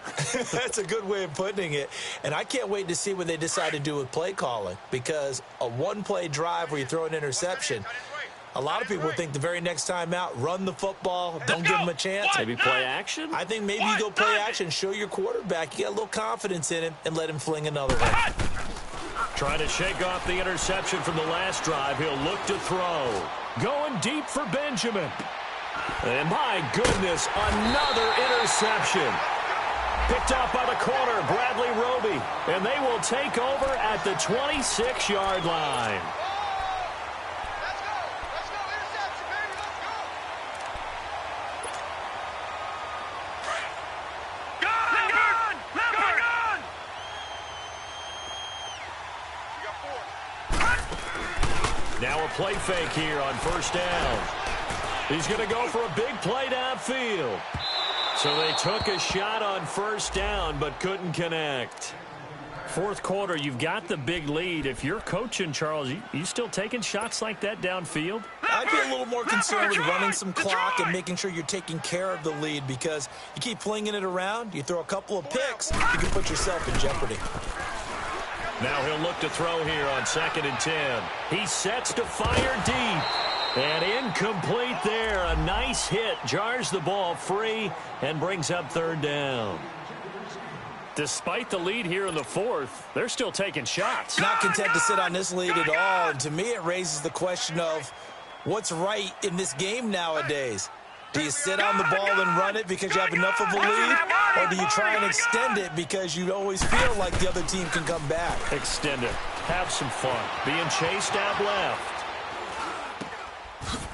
That's a good way of putting it. And I can't wait to see what they decide to do with play calling. Because a 1-play drive where you throw an interception, a lot of people think the very next time out, run the football, don't give them a chance. Maybe play action? I think maybe you go play action, show your quarterback, you got a little confidence in him, and let him fling another one. Trying to shake off the interception from the last drive. He'll look to throw. Going deep for Benjamin. And my goodness, another interception. Picked off by the corner, Bradley Roby. And they will take over at the 26-yard line. Now a play fake here on first down. He's going to go for a big play downfield. So they took a shot on first down but couldn't connect. Fourth quarter, you've got the big lead. If you're coaching, Charles, you still taking shots like that downfield? I'd be a little more concerned with running some clock and making sure you're taking care of the lead, because you keep flinging it around, you throw a couple of picks, you can put yourself in jeopardy. Now he'll look to throw here on 2nd and 10. He sets to fire deep. And incomplete there. A nice hit. Jars the ball free and brings up 3rd down. Despite the lead here in the 4th, they're still taking shots. Not content to sit on this lead at all. And to me, it raises the question of what's right in this game nowadays. Do you sit on the ball and run it because you have enough of a lead? Or do you try and extend it because you always feel like the other team can come back? Extend it. Have some fun. Being chased out left.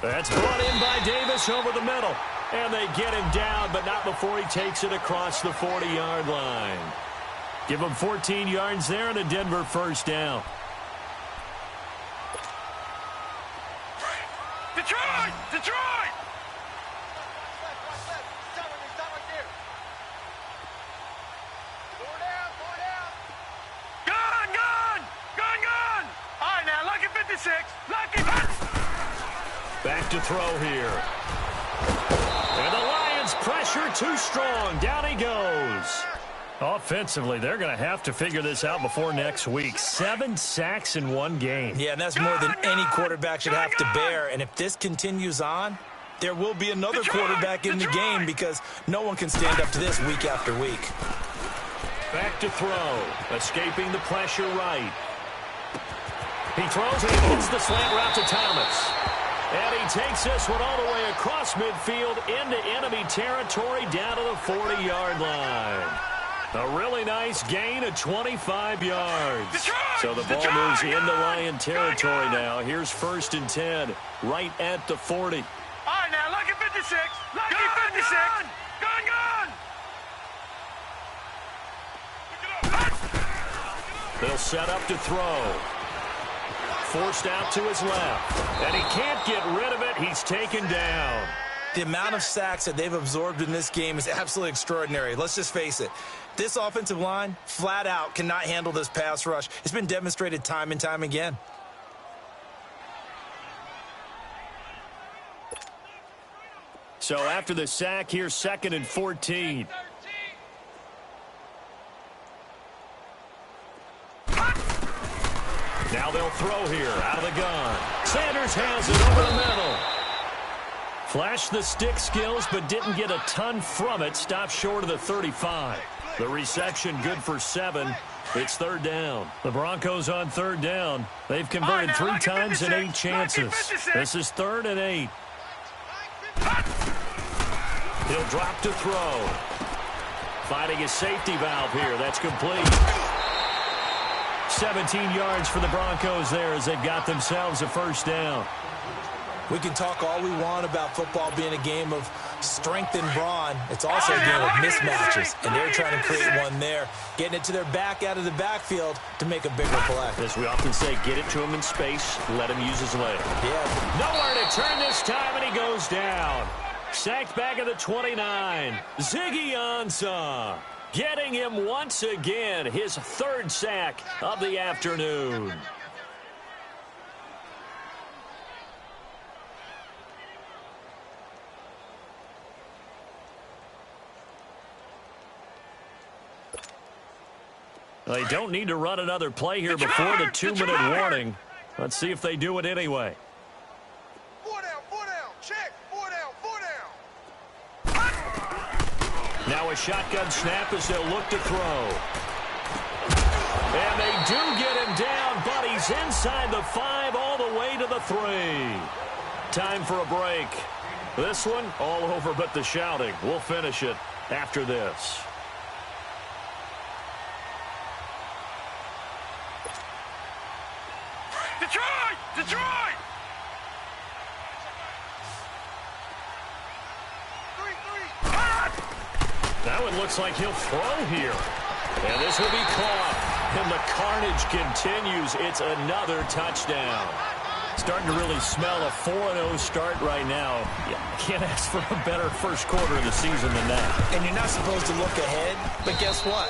That's brought in by Davis over the middle. And they get him down, but not before he takes it across the 40-yard line. Give him 14 yards there and a Denver first down. Detroit! Detroit! Back to throw here. And the Lions pressure too strong. Down he goes. Offensively, they're going to have to figure this out before next week. 7 sacks in one game. Yeah, and that's more than any quarterback should have to bear. And if this continues on, there will be another quarterback in the game, because no one can stand up to this week after week. Back to throw. Escaping the pressure right. He throws and he hits the slant route to Thomas. And he takes this one all the way across midfield into enemy territory down to the 40-yard line. A really nice gain of 25 yards. Detroit! So the ball moves into Lion territory now. Here's 1st and 10, right at the 40. All right, now, lucky 56. Lucky 56. Gun! They'll set up to throw. Forced out to his left. And he can't get rid of it. He's taken down. The amount of sacks that they've absorbed in this game is absolutely extraordinary. Let's just face it. This offensive line, flat out, cannot handle this pass rush. It's been demonstrated time and time again. So after the sack, here's 2nd and 14. Now they'll throw here out of the gun. Sanders has it over the middle. Flashed the stick skills, but didn't get a ton from it. Stopped short of the 35. The reception good for 7. It's 3rd down. The Broncos on 3rd down. They've converted 3 times in 8 chances. This is 3rd and 8. He'll drop to throw. Finding a safety valve here. That's complete. 17 yards for the Broncos there as they've got themselves a 1st down. We can talk all we want about football being a game of strength and brawn. It's also a game of mismatches, and they're trying to create one there, getting it to their back out of the backfield to make a bigger play. As we often say, get it to him in space, let him use his leg. Yeah. Nowhere to turn this time, and he goes down. Sacked back at the 29. Ziggy Ansah getting him once again, his 3rd sack of the afternoon. They don't need to run another play here before the 2-minute warning. Let's see if they do it anyway. 4 down, check, 4 down. Now a shotgun snap as they'll look to throw. And they do get him down, but he's inside the 5 all the way to the 3. Time for a break. This one all over but the shouting. We'll finish it after this. Detroit! Now it looks like he'll throw here. And this will be caught. And the carnage continues. It's another touchdown. Starting to really smell a 4-0 start right now. Yeah, can't ask for a better first quarter of the season than that. And you're not supposed to look ahead, but guess what?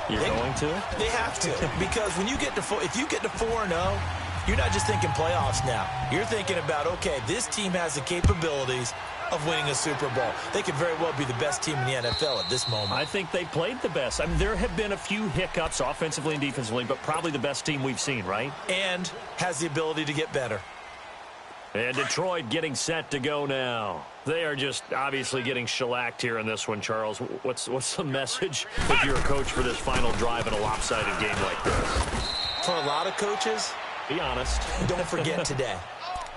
You're going to? They have to. Because when you get to if you get to 4-0, you're not just thinking playoffs now. You're thinking about, okay, this team has the capabilities of winning a Super Bowl. They could very well be the best team in the NFL at this moment. I think they played the best. I mean, there have been a few hiccups offensively and defensively, but probably the best team we've seen, right? And has the ability to get better. And Detroit getting set to go now. They are just obviously getting shellacked here in this one, Charles. What's the message if you're a coach for this final drive in a lopsided game like this? For a lot of coaches, be honest. Don't forget today.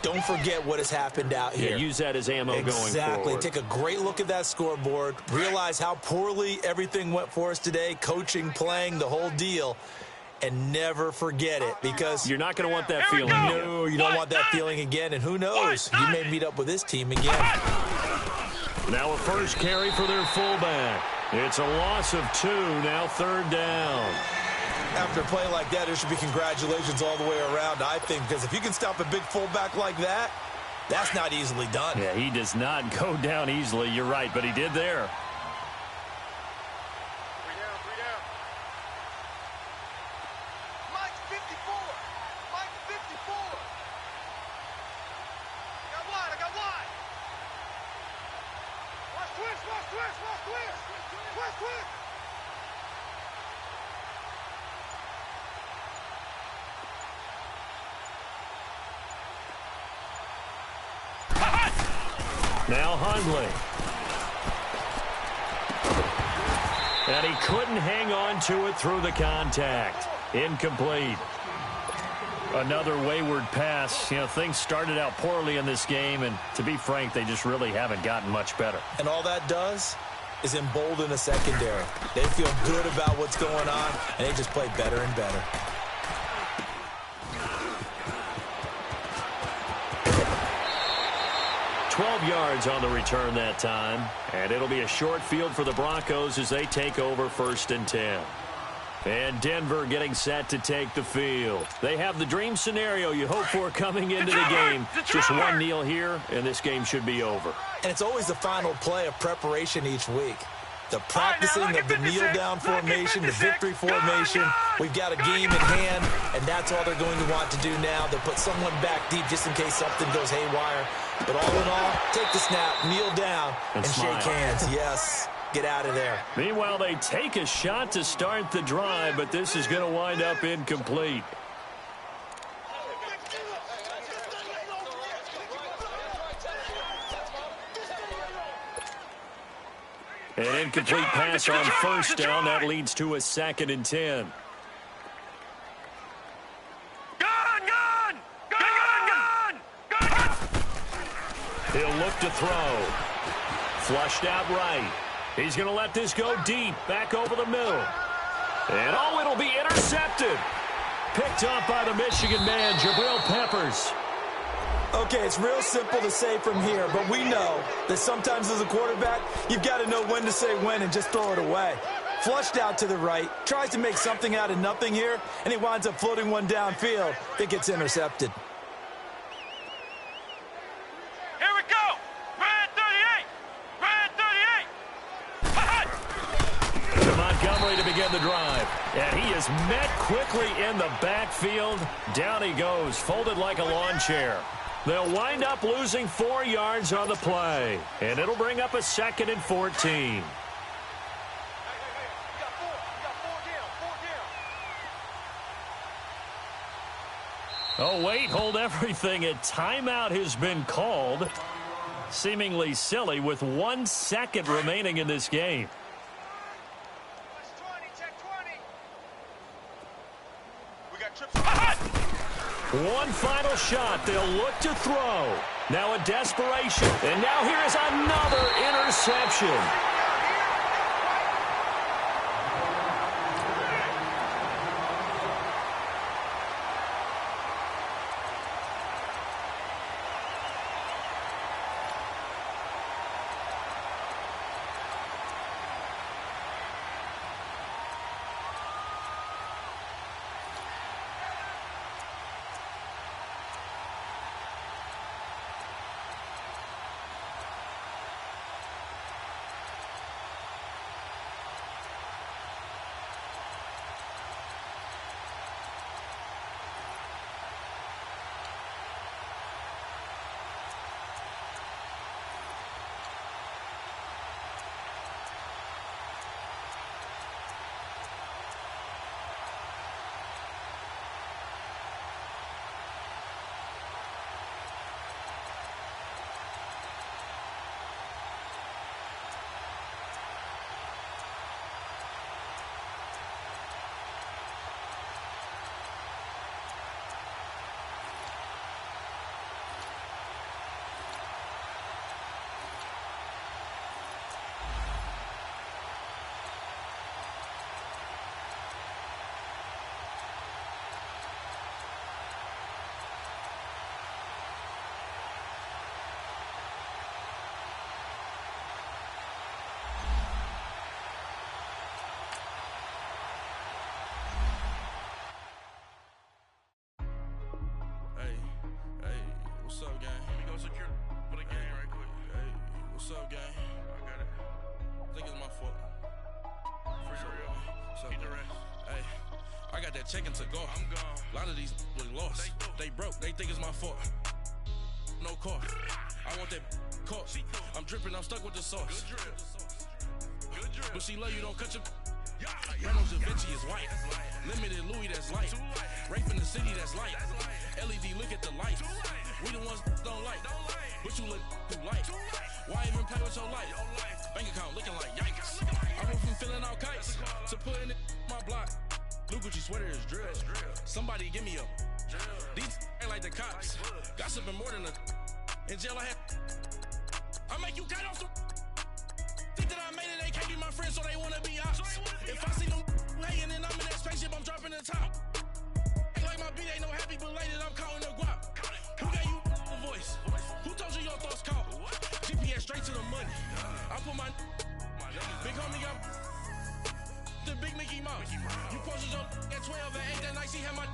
Don't forget what has happened out here. Yeah, use that as ammo going forward. Exactly. Take a great look at that scoreboard. Realize how poorly everything went for us today. Coaching, playing, the whole deal. And never forget it, because you're not going to want that feeling. No, you don't want that feeling again. And who knows? You may meet up with this team again. Now a first carry for their fullback. It's a loss of 2. Now 3rd down. After a play like that, there should be congratulations all the way around, I think, because if you can stop a big fullback like that, that's not easily done. Yeah, he does not go down easily. You're right, but he did there. 3 down. Mike 54. Mike 54. I got wide. Watch twist. Twist. Now Hundley. And he couldn't hang on to it through the contact. Incomplete. Another wayward pass. You know, things started out poorly in this game, and to be frank, they just really haven't gotten much better. And all that does is embolden a secondary. They feel good about what's going on, and they just play better and better. Yards on the return that time, and it'll be a short field for the Broncos as they take over 1st and 10. And Denver getting set to take the field. They have the dream scenario you hope for coming into the game. Just one kneel here, and this game should be over. And it's always the final play of preparation each week. the practicing of the kneel-down formation, the victory formation. We've got a game in hand, and that's all they're going to want to do now. They'll put someone back deep just in case something goes haywire. But all in all, take the snap, kneel down, and shake hands. Yes, get out of there. Meanwhile, they take a shot to start the drive, but this is going to wind up incomplete. An incomplete pass on first down. That leads to a 2nd and 10. He'll look to throw. Flushed out right. He's going to let this go deep, back over the middle. And it'll be intercepted. Picked up by the Michigan man, Jabril Peppers. Okay, it's real simple to say from here, but we know that sometimes as a quarterback, you've got to know when to say when and just throw it away. Flushed out to the right, tries to make something out of nothing here, and he winds up floating one downfield that gets intercepted. Here we go! Red 38! Red 38! To Montgomery to begin the drive. And he is met quickly in the backfield. Down he goes, folded like a lawn chair. They'll wind up losing 4 yards on the play. And it'll bring up a 2nd and 14. Oh, wait, hold everything. A timeout has been called. Seemingly silly with 1 second remaining in this game. One final shot. They'll look to throw. Now a desperation. And now here is another interception. What's up, gang? Let me go secure for the game right quick. Hey, what's up, gang? I got it. I think it's my fault. Keep the rest. Hey, I got that check-in to go. I'm gone. A lot of these was lost. They broke. They think it's my fault. No car. I want that car. I'm dripping. I'm stuck with the sauce. Good drip. But she love you. Don't cut your. Reynolds Da Vinci is white. Limited Louis, that's light. Rape in the city, that's light. LED, look at the lights. We the ones don't like. But you look too light. Why even play with your life? Bank account looking like yikes. I went from filling out kites to putting it in my block. Blue Gucci sweater is drill. Somebody give me a. These ain't like the cops. Gossiping more than a. In jail I had. I make you cut off some. Think that I made it, they can't be my friends, so they wanna be ops. If I see them hanging and I'm in that spaceship, I'm dropping the top. Act like my beat ain't no happy belated, I'm counting the guap. Who gave you the voice? Who told you your thoughts count? GPS straight to the money. I put my big homie got the big Mickey Mouse. You posted up at 12 and 8 that night, she had my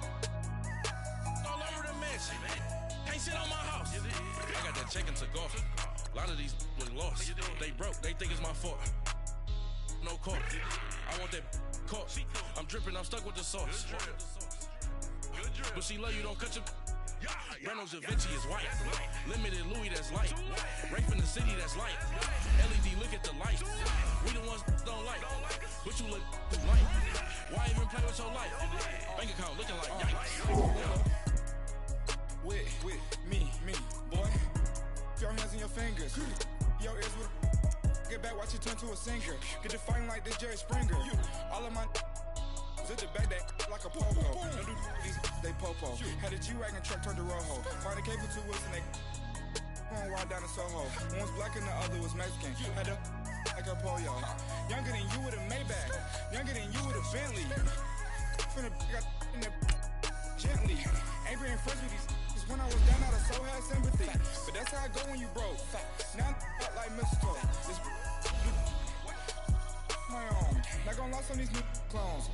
all over the mansion. Can't sit on my house. I got that check-in to golf. A lot of these was lost. They broke. They think it's my fault. no car. I want that caught. I'm dripping, I'm stuck with the sauce. But she love you, don't cut your. Reynolds Da Vinci is white. Limited Louis, that's light. Rape in the city, that's light. LED, look at the light. We the ones don't like. But you look light. Why even play with your life? Bank account looking like yikes. With me, boy. Your hands and your fingers. Your ears with get back, watch you turn to a singer. Get to fighting like this Jerry Springer. All of my zip the back that like a popo. Don't do these, they popo. Had a G-Wagon truck turned to Rojo. Find a cable 2 wheels and they going wild down in Soho. One was black and the other was Mexican. Had a like a polio. Younger than you with a Maybach. Younger than you with a Bentley. Finna got in the gently. Angry and friends with these when I was down out of so had sympathy. But that's how I go when you broke. Now I'm like mistletoe. This my own. Not gonna lost on these new clones.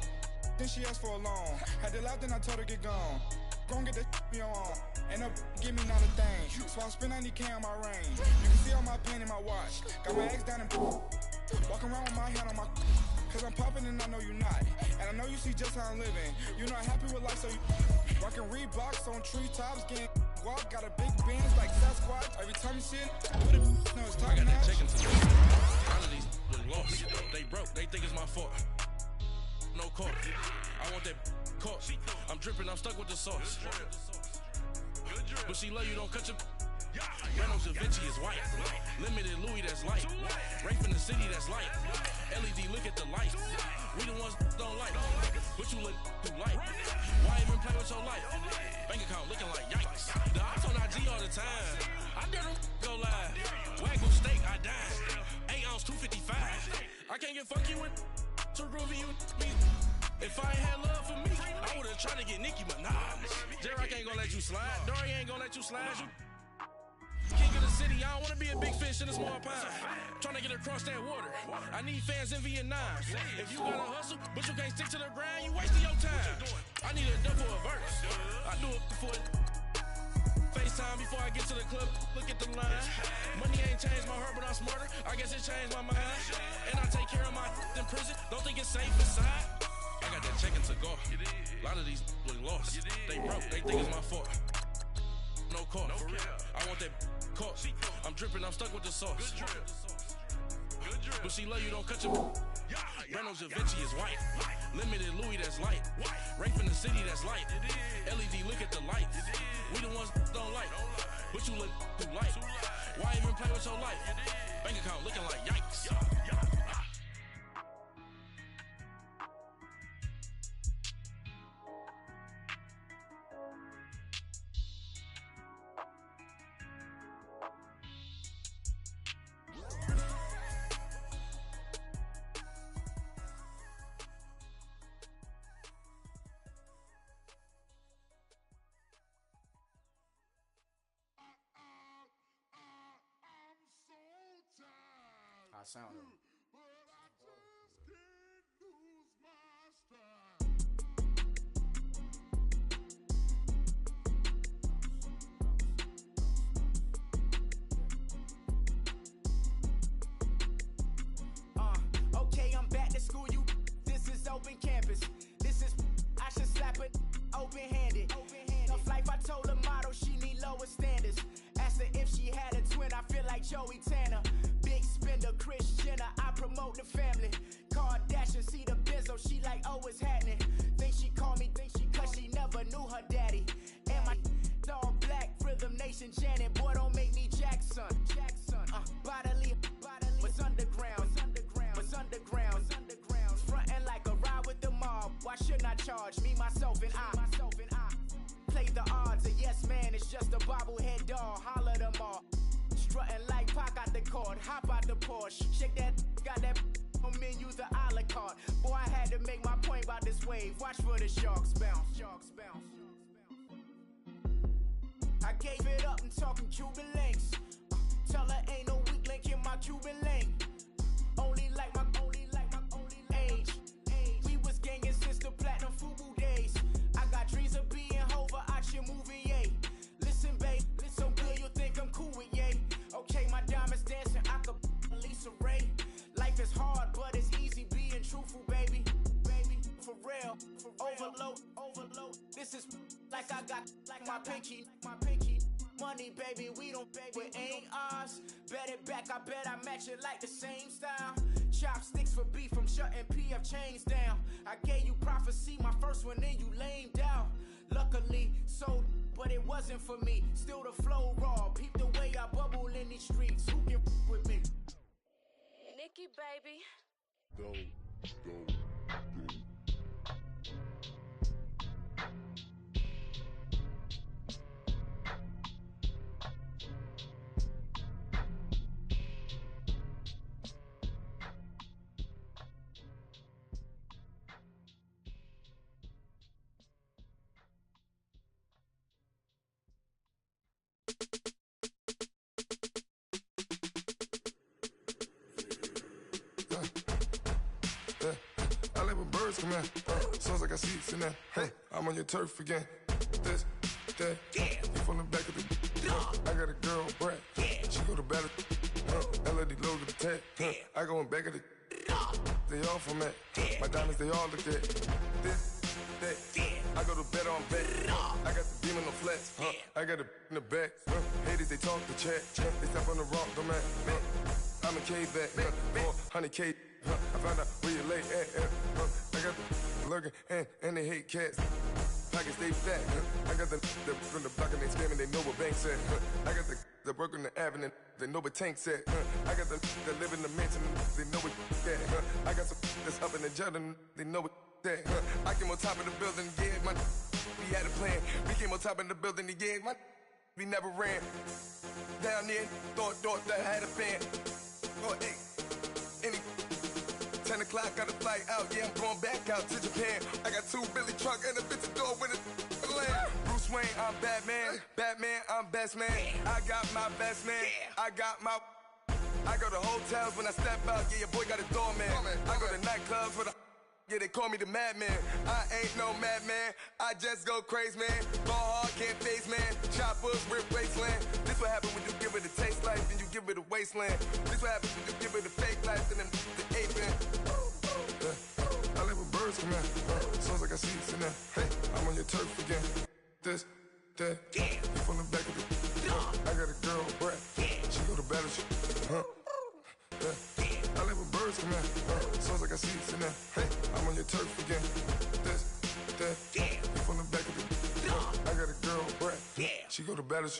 Then she asked for a loan. Had to laugh, then I told her get gone. Gon' get that me on. Ain't no give me not a thing. So I spend 90K on my range. You can see all my pain in my watch. Got my ex down and walking around with my hand on my. Cause I'm popping and I know you're not. And I know you see just how I'm living. You're not happy with life, so you rockin' Reeboks on treetops, getting guap. Got a big Benz like Sasquatch. Every time you see it, put it, no, it's top I got that notch. chicken to the all of these lost. They broke, they think it's my fault. No car. I want that caught. I'm dripping, I'm stuck with the sauce. But she love you, don't cut your. Reynolds Da Vinci is white. Limited Louis, that's light. Rape in the city, that's light. LED, look at the light. We the ones don't like. But you look too light. Why even play with your life? Bank account looking like yikes. The ops on IG all the time. I dare them go live. Wagyu steak, I died. 8 ounce, 255. I can't get funky with too groovy you me. If I ain't had love for me, I would've tried to get Nicki Minaj. Derek ain't gonna let you slide. Dory ain't gonna let you slide. You king of the city, I don't wanna be a big fish in a small pond. Trying to get across that water. I need fans in Vietnam. If you gotta hustle, but you can't stick to the grind, you wasting your time. I need a double a verse. I do it for FaceTime before I get to the club. Look at the line. Money ain't changed my heart, but I'm smarter. I guess it changed my mind. And I take care of my in prison. Don't think it's safe inside. I got that chicken to go. A lot of these look lost. They broke, they think it's my fault. No car. I want that caught. I'm dripping, I'm stuck with the sauce. But she love you, don't cut your. Reynolds Da Vinci is white. Limited Louis, that's light. Rape in the city, that's light. LED, look at the light. We the ones don't like. But you look too light. Why even play with your life? Bank account looking like yikes. I sound him. Okay, I'm back to school, you. This is open campus. This is, I should slap it open-handed. Tough life, I told her motto, she need lower standards. Asked her if she had a twin, I feel like Joey Tanner. Big spender, Kris Jenner, I promote the family. Kardashian, see the benzo, she like, oh, it's happening. Think she call me, cause she never knew her daddy. And my all black, Rhythm Nation, Janet, boy, don't make me Jackson. Bodily, what's underground, what's underground, frontin' like a ride with the mob. Why shouldn't I charge me, myself, and I? Play the odds, a yes man, it's just a bobblehead doll, holler them all. Strutting like Pac out the court, hop out the Porsche, shake that, got that on menu, the a la carte. Boy, I had to make my point about this wave, watch for the sharks bounce, sharks bounce. I gave it up and talking Cuban links. Tell her ain't no weak link in my Cuban link. Only like my age. We was gangin' since the platinum FUBU days. I got dreams of being Hova out your movie, yay. Listen, babe, so good you'll think I'm cool with yay. Okay, my diamonds dancing, I could Lisa Ray. Life is hard, but it's easy overload. This is like I got like my pinky. Money, baby, we don't pay, it ain't ours. Bet it back, I bet I match it like the same style. Chopsticks for beef, I'm shutting PF chains down. I gave you prophecy, my first one, then you lamed out. Luckily, sold, but it wasn't for me. Still the flow raw, peep the way I bubble in these streets. Who can with me? Nikki, baby. Go. I like when birds come in. Sounds like I see seats in there. Hey, I'm on your turf again. This, that, you from the back of the. I got a girl, Brad. She go to battle. LED logo the tag. I go in back of the. They all from that. My diamonds, they all look at. This, that. I go to bed on bed. I got the beam on the flats. I got it in the back. Haters, they talk the chat. They step on the rock, the man. I'm a K-back. 400K. I found out where you lay at. I got the lurking and they hate cats. Pockets stay fat. I got the from the block and they scamming, they know what banks at. I got the work on the avenue, they know what tanks at. I got the live in the mansion, they know what that. I got some that's up in the Jordan, they know what that. I came on top of the building, yeah, my we had a plan. We came on top of the building, yeah, my we never ran. Down there, thought that I had a fan. Oh, hey, any 10 o'clock, got a flight out, yeah, I'm going back out to Japan. I got 2 Billy truck and a bitch door with a land. Bruce Wayne, I'm Batman. Batman, I'm best man. I got my best man. I got my. I go to hotels when I step out, yeah, your boy got a doorman. I go to nightclubs with a. Yeah, they call me the madman. I ain't no madman. I just go crazy, man. Ball hard, can't face, man. Choppers, rip wasteland. This what happen when you give it a taste life, then you give it a wasteland. This what happens when you give it a fake life, and then the ape in. I live with birds come in. Sounds like I see it's in there. Hey, I'm on your turf again. This, that, you from the back of the. I got a girl, Brad. She go to battle, I live with birds come in. Sounds like I see it's in there. Hey, I'm on your turf again. This, that, you from the back of the. I got a girl, Brad. She go to battle.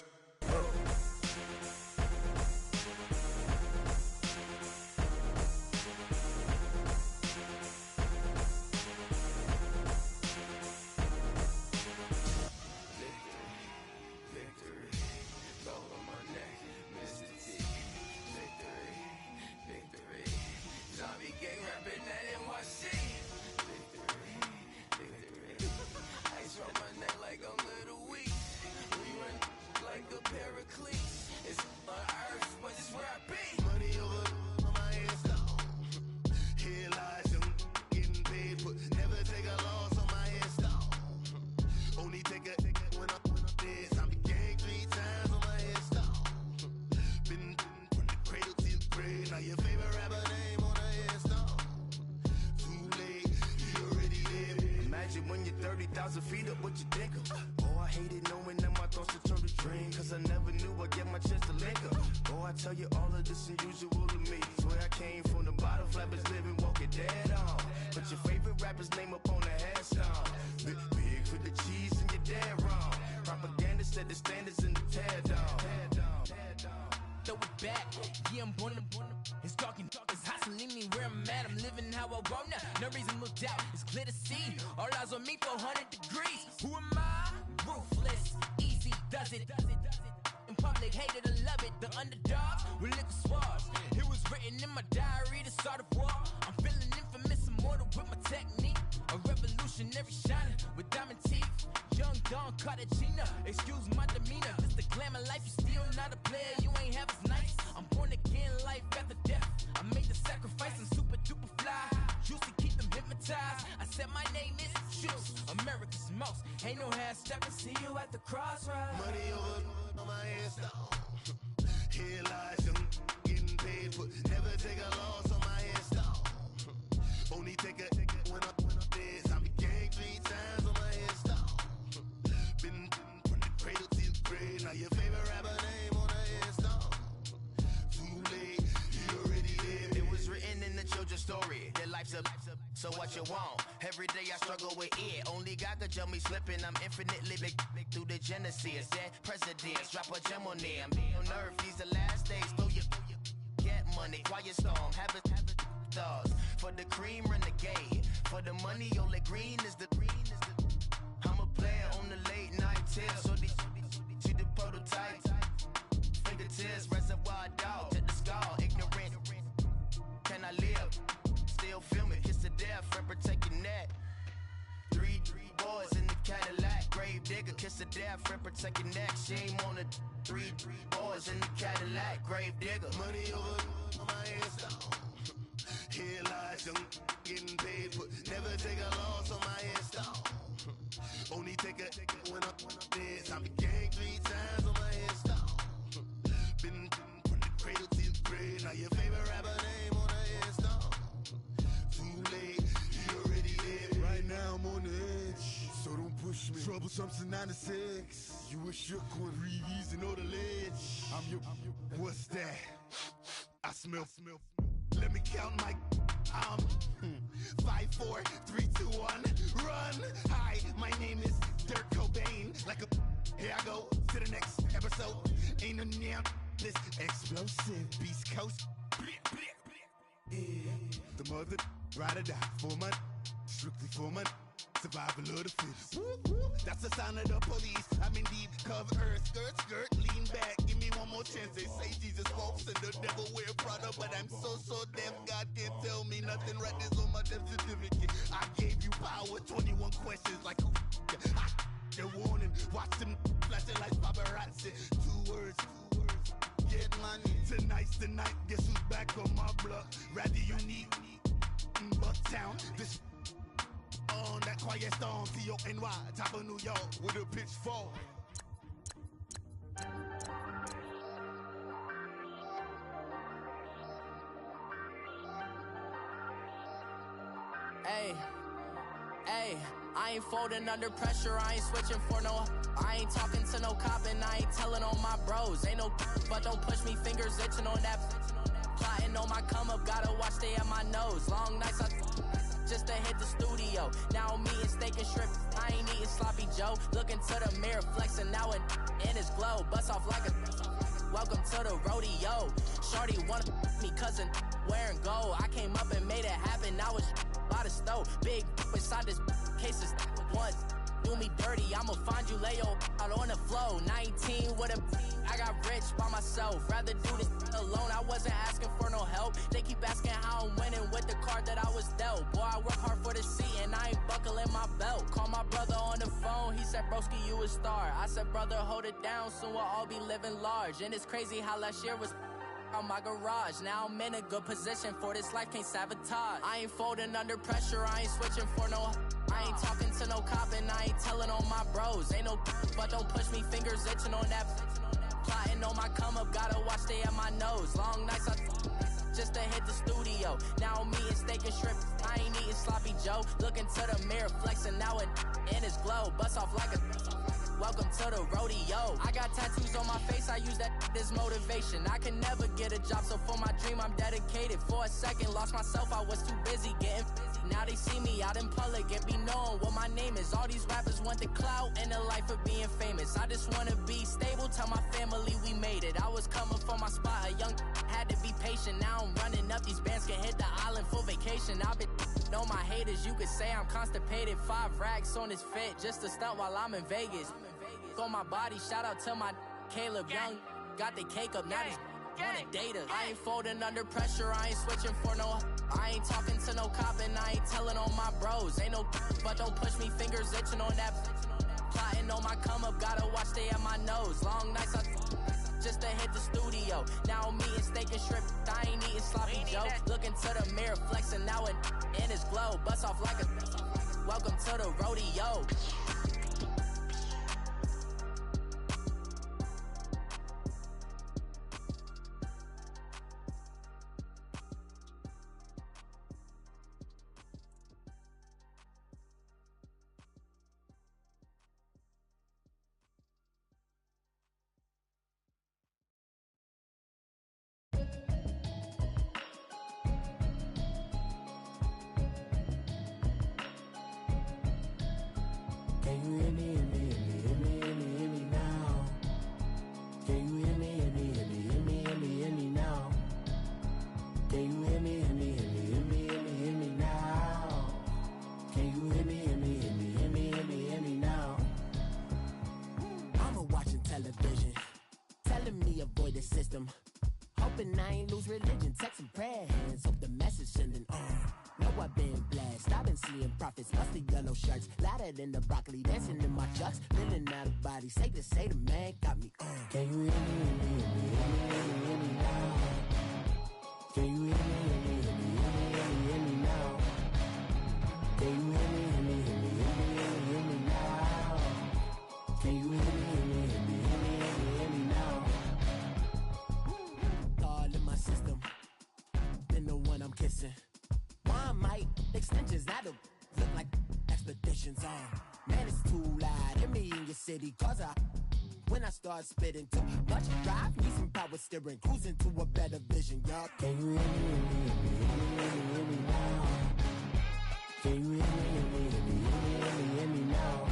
Only take a when I'm dead, zombie gang so what you want? Every day I struggle with it. Only God could jump me slipping. I'm infinitely big through the Genesis. Dead presidents, drop a gem on them. On earth, these the last days. Throw your get money, quiet storm, have it stars. For the cream, renegade. For the money, only green is the I'm a player on the late night tips. So these see the prototype. Fingertips, reservoir dog, check the skull, ignorant. Can I live? Still film it, kiss to death, friend protect your neck. Three boys in the Cadillac, grave digger, kiss to death, friend protect your neck. Shame on the three boys in the Cadillac, grave digger. Money over on my headstone. Here lies young, getting paid, but never take a loss on my headstone. Only take a when I'm dead. I be gang 3 times on my headstone. Been from the cradle to the grave. Now your favorite rapper name on the headstone. Too late, you already dead. Right now I'm on the edge, so don't push me. Troublesome since 96. You a shook one, breathe easy, know the ledge. I'm your, what's that? I smell. Let me count my 5, 4, 3, 2, 1, run. Hi, my name is Dirk Cobain. Like a here I go to the next episode. Ain't no damn this explosive Beast Coast. Yeah. The mother ride or die for my strictly for my survival of the fittest. That's the sign of the police. I'm in deep cover earth, skirt, lean back. Give me one more chance. They say Jesus walks and the devil wear Prada, but I'm so deaf. God can't tell me nothing. Right this on my death certificate. I gave you power. 21 questions like who? They're warning. Watch them flashing like paparazzi. 2 words. Get money. Tonight's the night. Guess who's back on my block? Rather unique. Bucktown. This. On that quiet storm, T-O-N-Y, top of New York, with a pitchfork. Hey, I ain't folding under pressure, I ain't switching for no. I ain't talking to no cop and I ain't telling on my bros. Ain't no, but don't push me, fingers itching on that. Plotting on my come up, gotta watch stay at my nose. Long nights, just to hit the studio. Now I'm eating steak and shrimp. I ain't eating sloppy Joe. Looking to the mirror, flexing now and in his glow. Bust off like a welcome to the rodeo. Shorty wanna me cousin wearing gold. I came up and made it happen. I was by the stove. Big inside this cases once. Do me dirty, I'ma find you, lay your out on the flow. 19 with a I got rich by myself. Rather do this alone. I wasn't asking for no help. They keep asking how I'm winning with the card that I was dealt. Boy, I work hard for the seat and I ain't buckling my belt. Call my brother on the phone. He said, broski, you a star. I said, brother, hold it down. Soon we'll all be living large. And it's crazy how last year was on my garage. Now I'm in a good position for this life, can't sabotage. I ain't folding under pressure, I ain't switching for no. I ain't talking to no cop and I ain't telling on my bros. Ain't no, but don't push me, fingers itching on that. Plotting on my come up, gotta watch stay at my nose. Long nights, just to hit the studio. Now I'm eating steak and shrimp. I ain't eating sloppy Joe. Looking to the mirror, flexing now and in his glow. Bust off like a welcome to the rodeo. I got tattoos on my face, I use that as motivation. I can never get a job, so for my dream I'm dedicated. For a second, lost myself, I was too busy getting busy. Now they see me out in public and be knowing what my name is. All these rappers want the clout and the life of being famous. I just wanna be stable, tell my family we made it. I was coming for my spot, a young had to be patient. Now I'm running up, these bands can hit the island for vacation. I've been know my haters, you could say I'm constipated. 5 racks on his fit, just to stunt while I'm in Vegas. On my body, shout out to my Caleb Young. Got the cake up, now these wanna date us. I ain't folding under pressure, I ain't switching for no. I ain't talking to no cop and I ain't telling on my bros. Ain't no, but don't push me, fingers itching on that. Plotting on my come up, gotta watch stay at my nose. Long nights, just to hit the studio. Now I'm eating steak and shrimp. I ain't eating sloppy Joe. Looking to the mirror, flexing now and in his glow. Bust off like a welcome to the rodeo. Can you hear me, hear me, hear me, hear me, hear me, hear me now? Can you hear me, hear me, hear me, hear me, hear me, hear me now? Can you hear me, hear me, hear me, hear me, hear me, hear me now? Can you hear me, hear me, hear me, hear me, hear me, hear me now? I'm watching television, telling me avoid the system. Hoping I ain't lose religion, texting prayer hands, hope the message sending on. Know I've been blessed, I've been seeing prophets, musty yellow shirts, louder than the broccoli, dancing in my chucks, feeling out of body, say the man got me on. Can you hear me, hear me, hear me, hear me, hear me, hear me now? Can you hear me, hear me, hear me, hear me, hear me, hear me now? Can you hear me, hear me, hear me, hear me, hear me, hear me now? Can you hear me, hear me, hear me, hear me, hear me, hear me now? All in my system, then the one I'm kissing. One mic extensions that'll look like expeditions on. Man, it's too loud. Hear me in your city, cause when I start spitting too much drive, need some power steering, cruising to a better vision, y'all. Can you hear me, hear me, hear me, hear me, hear me now? Can you hear me, hear me, hear me, hear me, hear me, hear me now?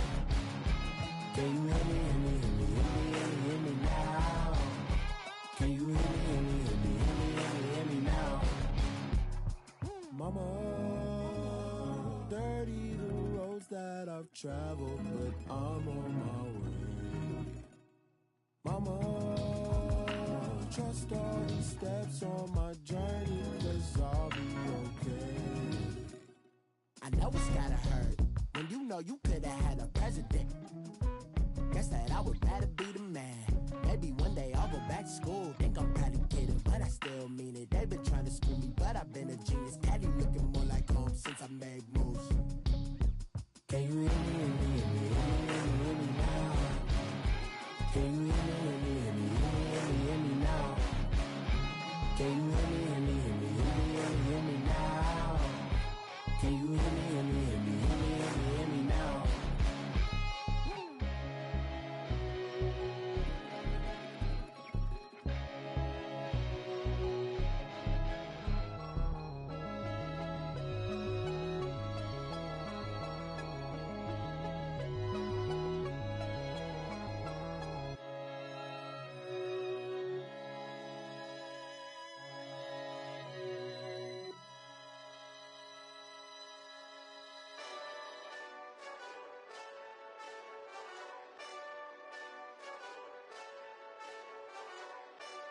Can you hear me, hear me, hear me, hear me, hear me, hear me now? Can you hear me, hear me, hear me, hear me, hear me, hear me now? Mama, dirty the roads that I've traveled, but I'm on my way. Mama, trust all these steps on my journey, 'cause I'll be okay. I know it's gotta hurt when you know you could've had a president. Guess that I would rather be the man. Maybe one day I'll go back to school. Think I'm probably kidding, but I still mean it. They've been trying to screw me, but I've been a genius. Caddy looking more like home since I made moves. Can you hear me, hear me, hear me, hear me, hear me now? Can you hear me, hear me, hear me, hear me, hear me, hear me now? Can you hear me, hear me, hear me, hear me, hear me, hear me now? Can you hear me, hear me, hear me, hear me, hear me, hear me now?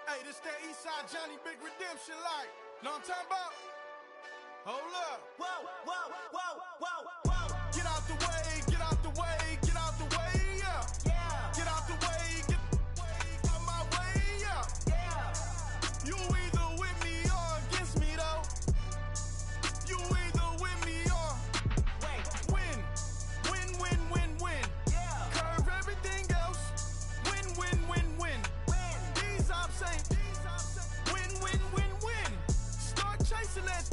Hey, this that Eastside Johnny Big Redemption like. Know what I'm talking about? Hold up. Whoa, whoa, whoa, whoa, whoa. Get out the way, get out the way, get out the way, yeah. Yeah. Get out the way, get out my way, yeah. Yeah. You either with me or against me, though. You either with me or win. Win, win, win, win. Yeah. Curve everything else. Win, win, win, win. These ops ain't. Win, win, win, win. Start chasing that.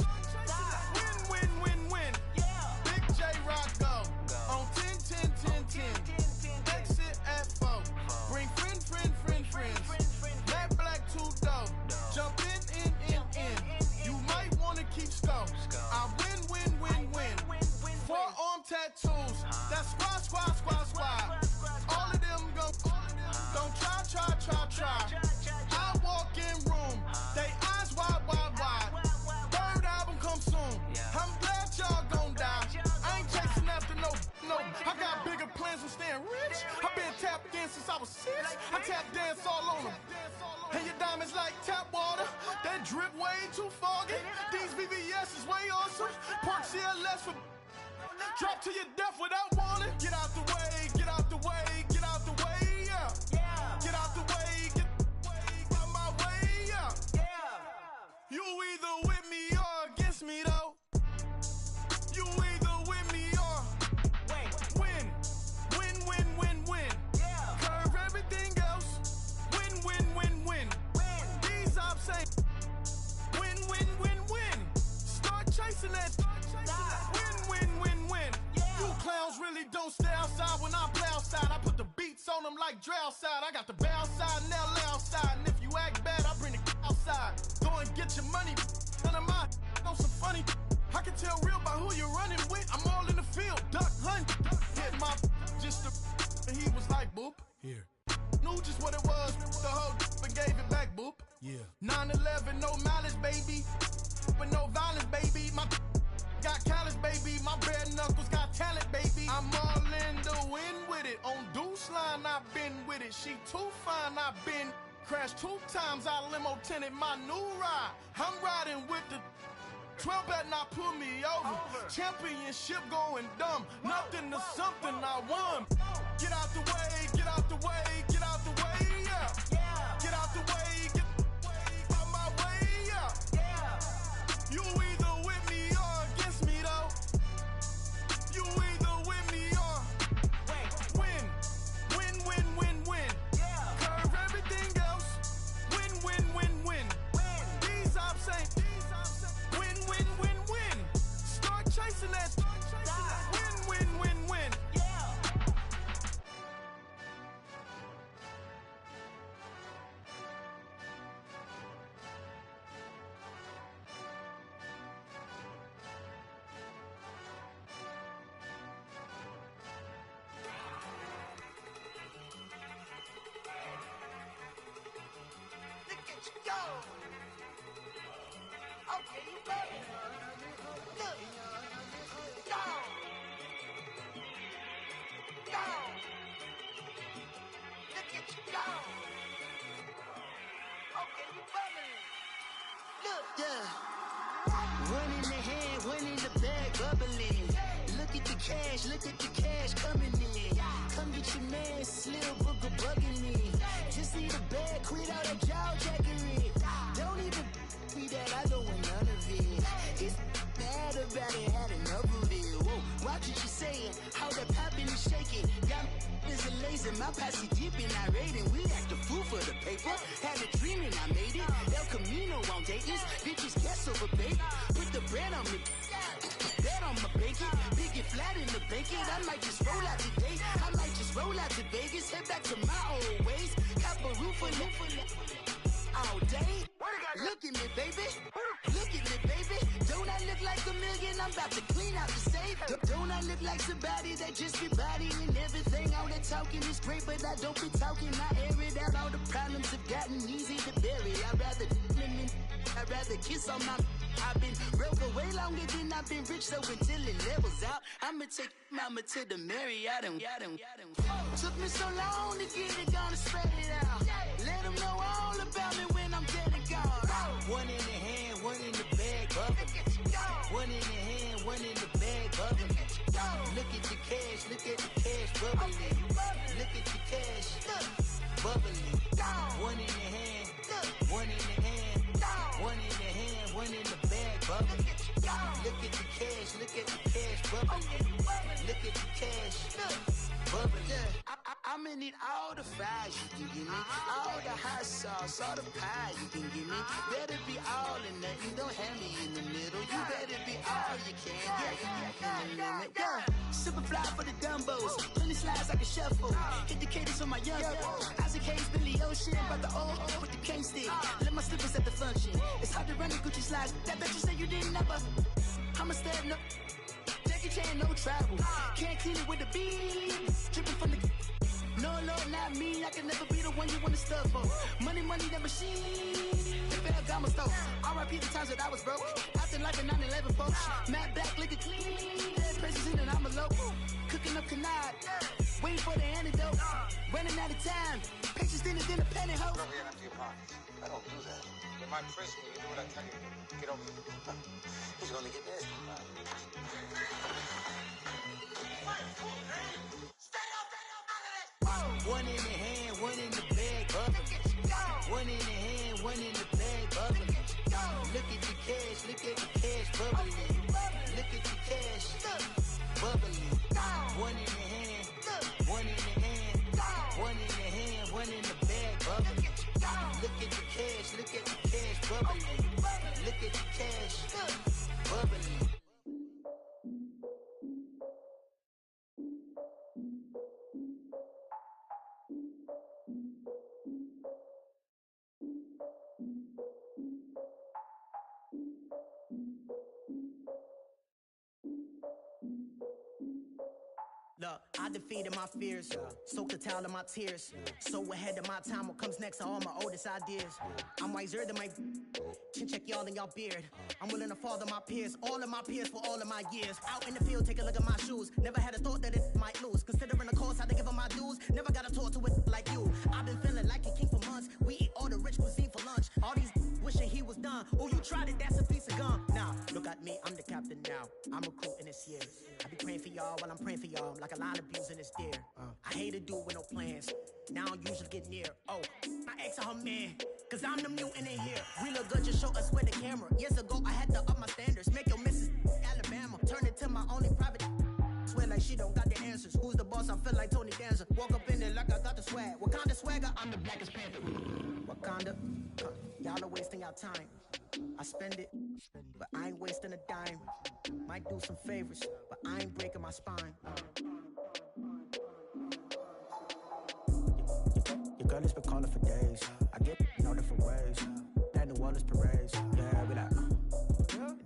Win, win, win, win. Yeah. Big J Rock go. On 10, 10, 10, 10. Exit at 4. Bring friends. Matt Black 2 dope. Jump in. You might wanna keep score. I win. Forearm tattoos. That's squad. All of them go. Don't try. I walk in room. They eyes wide. Third album come soon. I'm glad y'all gon' die. I ain't chasing after no. I got bigger plans than staying rich. I been tapped in since I was 6. I tap dance all on them. And your diamonds like tap water. That drip way too foggy. These VVS is way awesome. Park CLS for drop to your death without warning. Get out the way, get out the way, get out the way, yeah. Yeah. Get out the way, get out my way, yeah. Yeah. You either with me or against me, though. You either with me or win. Win. Yeah. Curve everything else. Win. These ops ain't. Win. Start chasing that. Win. Yeah. You clowns really don't stay outside when I play outside. I put the beats on them like Dre outside. I got the bow side and LA outside. And if you act bad, I bring the outside. Go and get your money. None of my on some funny. I can tell real by who you're running with. I'm all in the field. Duck hunt. Hit my Yeah. 9/11, no malice, baby. But no violence, baby. My got callous, baby. My bare knuckles got talent, baby. I'm all in the wind with it. On Deuce line, I've been with it. She too fine, I've been crashed 2 times. I limo tinted my new ride. I'm riding with the 12 better not pull me over. Championship going dumb. Nothing to something I won. Get out the way, get out the way, get out the way, yeah. Get out the way, get out my way, yeah. You either with me or against me, though. You either with me or win. Win, win, win, win. Curve everything else. Win, win, win, win. These ops ain't. Win, win, win, win. Start chasing that. Win, win, win, win. Look at you go. Okay, you ready? Look. Go. Go. Look at you go. Okay, you bubbling. Look, yeah. One in the hand, one in the bag, bubbling. Look at the cash coming in. Come get your man, Slim Booger bugging me. Just see the bag, quit all that jaw jackery. Don't even me that I don't want none of it. He's mad about it, had enough of it. Whoa, watch what you saying, how that poppin' is shaking. Got is a lazy, my posse deep and I raiding. We act a fool for the paper. Had a dream and I made it. El Camino on Dayton's, bitches guess over bait. Put the bread on me. Bet on my bacon, big and flat in the bacon. I might just roll out today. I might just roll out to Vegas, head back to my old ways. Cop a roof for all day. Look at me, baby. Look at me, baby. Don't I look like a million? I'm about to clean out the safe. Don't I look like somebody that just be bodying everything? All that talking is great, but I don't be talking. I air it out. All the problems have gotten easy to bury. I'd rather kiss on my. I've been broke way longer than I've been rich, so until it levels out, I'ma take mama to the Marriott and took me so long to get it, gonna spread it out. Let them know all about me when I'm dead and gone. One in the hand, one in the bag, bubbling. One in the hand, one in the bag, bubbling. Look at the cash, bubbling. Look at the cash, bubbling. One in the hand, one in the hand, one in the hand, one in the bag, bubbling. Look at the cash, bubbling. Look at the cash, bubbling. I'ma need all the fries you can give me, all the hot sauce, all the pie you can give me. Better be all or nothing, don't have me in the middle. You better be all you can, yeah. Super fly for the dumbos, plenty slides I can shuffle. Hit the cadence on my young Isaac Hayes, Billy Ocean, but the old with the cane stick. Let my slippers at the function. It's hard to run the Gucci slides. That bet you say you didn't never. I'ma stand up. Jackie Chan, no travel. Can't clean it with the beat. Dripping from the. No, Lord, not me. I can never be the one you want to stuff for. Money, the machine. The Ferragamo stove. R.I.P. the times that I was broke. Acting like a 9/11 folks. Matte back, liquor clean. Dead presents in an envelope. Cooking up canard. Waiting for the antidote. Running out of time. Pictures in a penny hoe. Don't get empty your pockets. I don't do that. In my prison, you do what I tell you. Get over here. He's gonna get this. One in the hand, one in the bag, bubbling. One in the hand, one in the bag, bubbling. Look at the cash, bubbling. Look at the cash, bubbling. One in the hand, one in the hand, one in the hand, one in the bag, bubbling. Look at the cash, bubbling. Look at the cash, bubbling. Look, I defeated my fears, soaked the towel in my tears. So ahead of my time, what comes next are all my oldest ideas. I'm wiser than my chin check y'all in y'all beard. I'm willing to father my peers, all of my peers for all of my years. Out in the field, take a look at my shoes. Never had a thought that it might lose. Considering the cost, had to give up my dues. Never got to talk to it like you. I've been feeling like a king for months. We eat all the rich cuisine for lunch. All these wishing he was done. Oh, you tried it, that's a piece of gum. Nah, look at me, I'm the captain now. I'm recruiting this year. I be praying for y'all while I'm praying for y'all. Like a line of abusing this deer. I hate to do with no plans. Now I usually get near. Oh, my ex or her man. Cause I'm the mutant in here. We look good, just show us with the camera. Years ago, I had to up my standards. Make your missus Alabama. Turn it to my only private. Swear like she don't got the answers. Who's the boss? I feel like Tony Danza. Walk up in there like I got the swag. Wakanda swagger, I'm the blackest panther. Wakanda, y'all are wasting your time. I spend it, but I ain't wasting a dime. Might do some favors, but I ain't breaking my spine. Your girl has been calling for days. I get in all different ways. That New Orleans parades. Yeah, we like,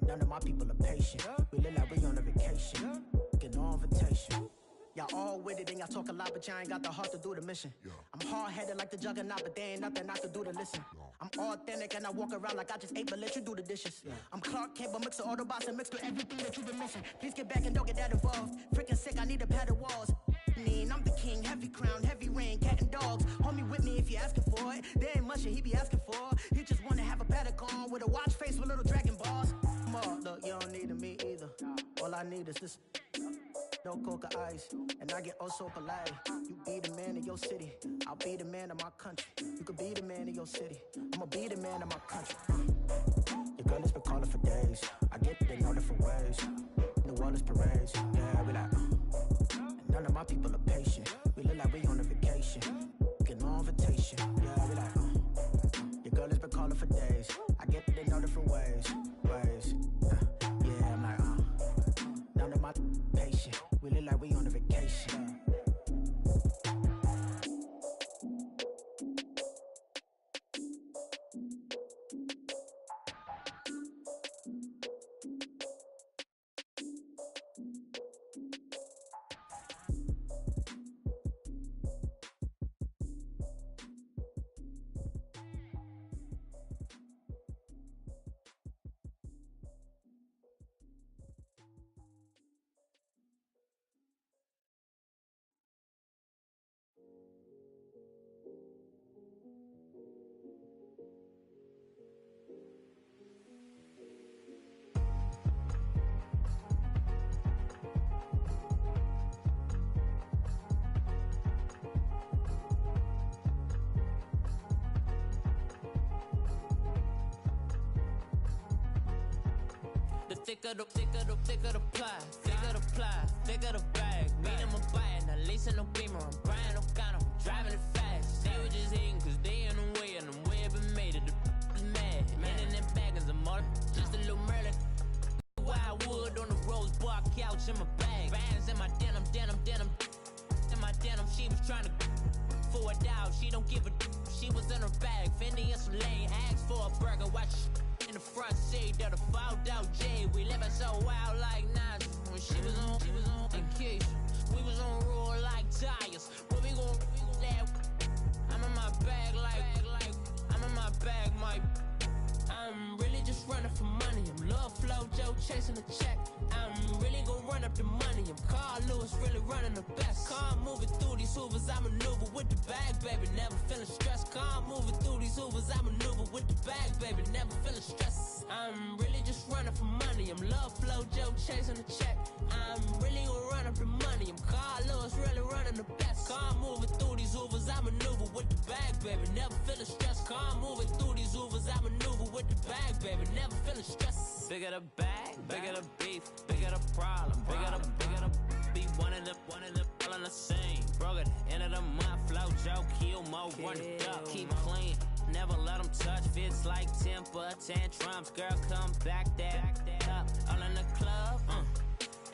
none of my people are patient. We look like we on a vacation. Get no invitation. Y'all all with it and y'all talk a lot, but y'all ain't got the heart to do the mission. I'm hard-headed like the juggernaut, but there ain't nothing I can do to listen. I'm authentic and I walk around like I just ate, but let you do the dishes. I'm Clark Kent, but mix the Autobots and mix with everything that you've been missing. Please get back and don't get that involved. Freaking sick, I need a padded walls. I'm the king, heavy crown, heavy rain, cat and dogs. Homie with me if you're asking for it. There ain't much that he be asking for. He just wanna have a paddock on with a watch face with little dragon balls. Look, you don't need me either. All I need is this. No coca ice, and I get oh so polite. You be the man of your city, I'll be the man of my country. You could be the man of your city, I'ma be the man of my country. Your girl has been calling for days. I get it in all different ways. New Orleans parades, yeah, we like. None of my people are patient. We look like we on a vacation. Get no invitation, yeah, we like. Your girl has been calling for days. I get it in all different ways. Yeah, I'm like, none of my patient. We look like we on a vacation. Thicker the pie, thicker the bag. Beat him a bite, not leasing no beamer. I'm Brian O'Connor, driving it fast. They were just hating cause they in the way, and the way I've been made it. The is mad, man in them baggins of mother. Just a little Merlin. Wildwood on the rose bar couch in my bag. Bands in my denim. In my denim, she was trying to for a doubt. She don't give a she was in her bag. Fendi and some lane, asked for a burger. Watch in the front seat of the fouled out J. We living so wild like Nas. When she was on vacation, we was on roll like tires. Where we gon' that? I'm in my bag like I'm in my bag, my. I'm really just running for money. I'm Love Flow Joe chasing the check. I'm really gon' run up the money. I'm Carl Lewis, really running the best. Car moving through these hoovers, I maneuver with the bag, baby. Never feeling stressed. Car moving through these hoovers, I maneuver with the bag, baby. Never feeling stressed. I'm really just running for money. I'm Love Flow Joe chasing the check. I'm really gon' run up the money. I'm Carl Lewis, really running the best. Car moving through these hoovers, I maneuver with the bag, baby. Never feeling stressed. Car moving through these hoovers, I maneuver with the bag, baby. Never feeling stressed. Bigger the bag, bigger the beef, bigger the problem, bigger the be one of the all in the same. Broke at the end of the month, Flow Joe, kill mo, run it up, keep clean. Never let them touch, fits like temper tantrums. Girl, come back that up, all in the club,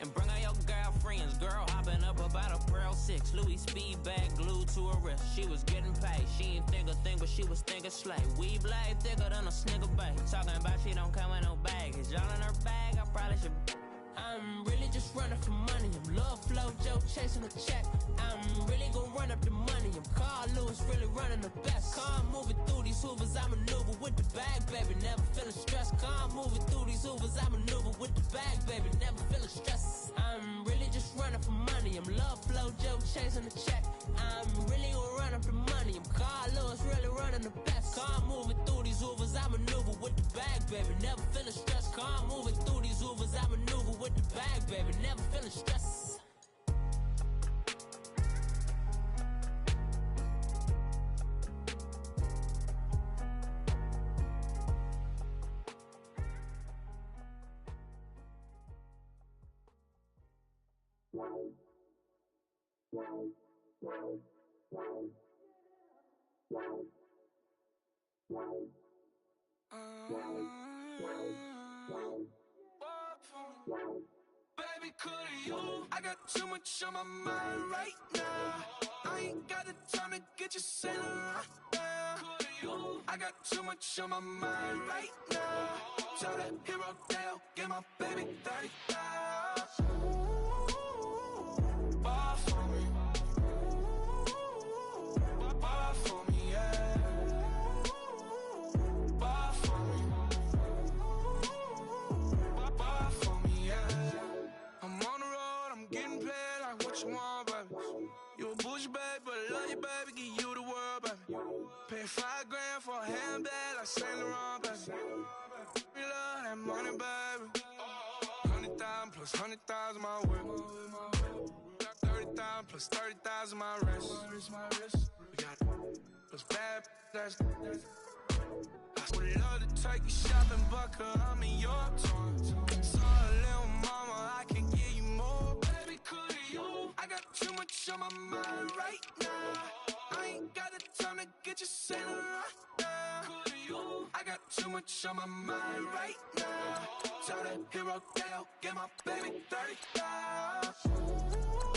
and bring all your girlfriends. Girl hopping up about a Pearl 6, Louis speed bag glued to her wrist. She was getting paid, she ain't think a thing, but she was thinking slay. We blade thicker than a Snicker bag. Talking about she don't come with no baggage. All in her bag, I probably should. I'm really just running for money. I'm love flow, Joe chasing a check. I'm really gonna run up the money. I'm Carl Lewis, really running the best. Car moving through these Hoovers, I maneuver with the bag, baby. Never feeling stressed. Car moving through these Hoovers, I maneuver with the bag, baby. Never feeling stressed. I'm really just running for money. I'm love flow, Joe chasing a check. I'm really gonna run up the money. I'm Carl Lewis, really running the best. Car moving through these Hoovers, I maneuver with the bag, baby. Never feeling stressed. Car moving through these Hoovers, I maneuver with the bag, baby. Never feeling stressed. Baby, could you? I got too much on my mind right now. I ain't got the time to get you sailing right now. Could you? I got too much on my mind right now. Tell that hero Dale, get my baby 30,000. Bar for me. Bar for me, yeah. Bar for me. Bar for me, yeah. I'm on the road, I'm getting paid like what you want, baby. You a bougie, baby, but I love you, baby. Give you the world, baby. Pay $5 grand for a handbag like Saint Laurent, baby. We love that money, baby. 100,000 plus 100,000 my work. Got 30,000 plus 30,000 my wrist. We got those bad that's. I would love to take you shopping, but I'm in your town. Sorry, little mama, I can give you more. Baby, could you? I got too much on my mind right now. I ain't got the time to get you sailing right now. Could you? I got too much on my mind right now. Tell that hero Dale, get my baby 30,000.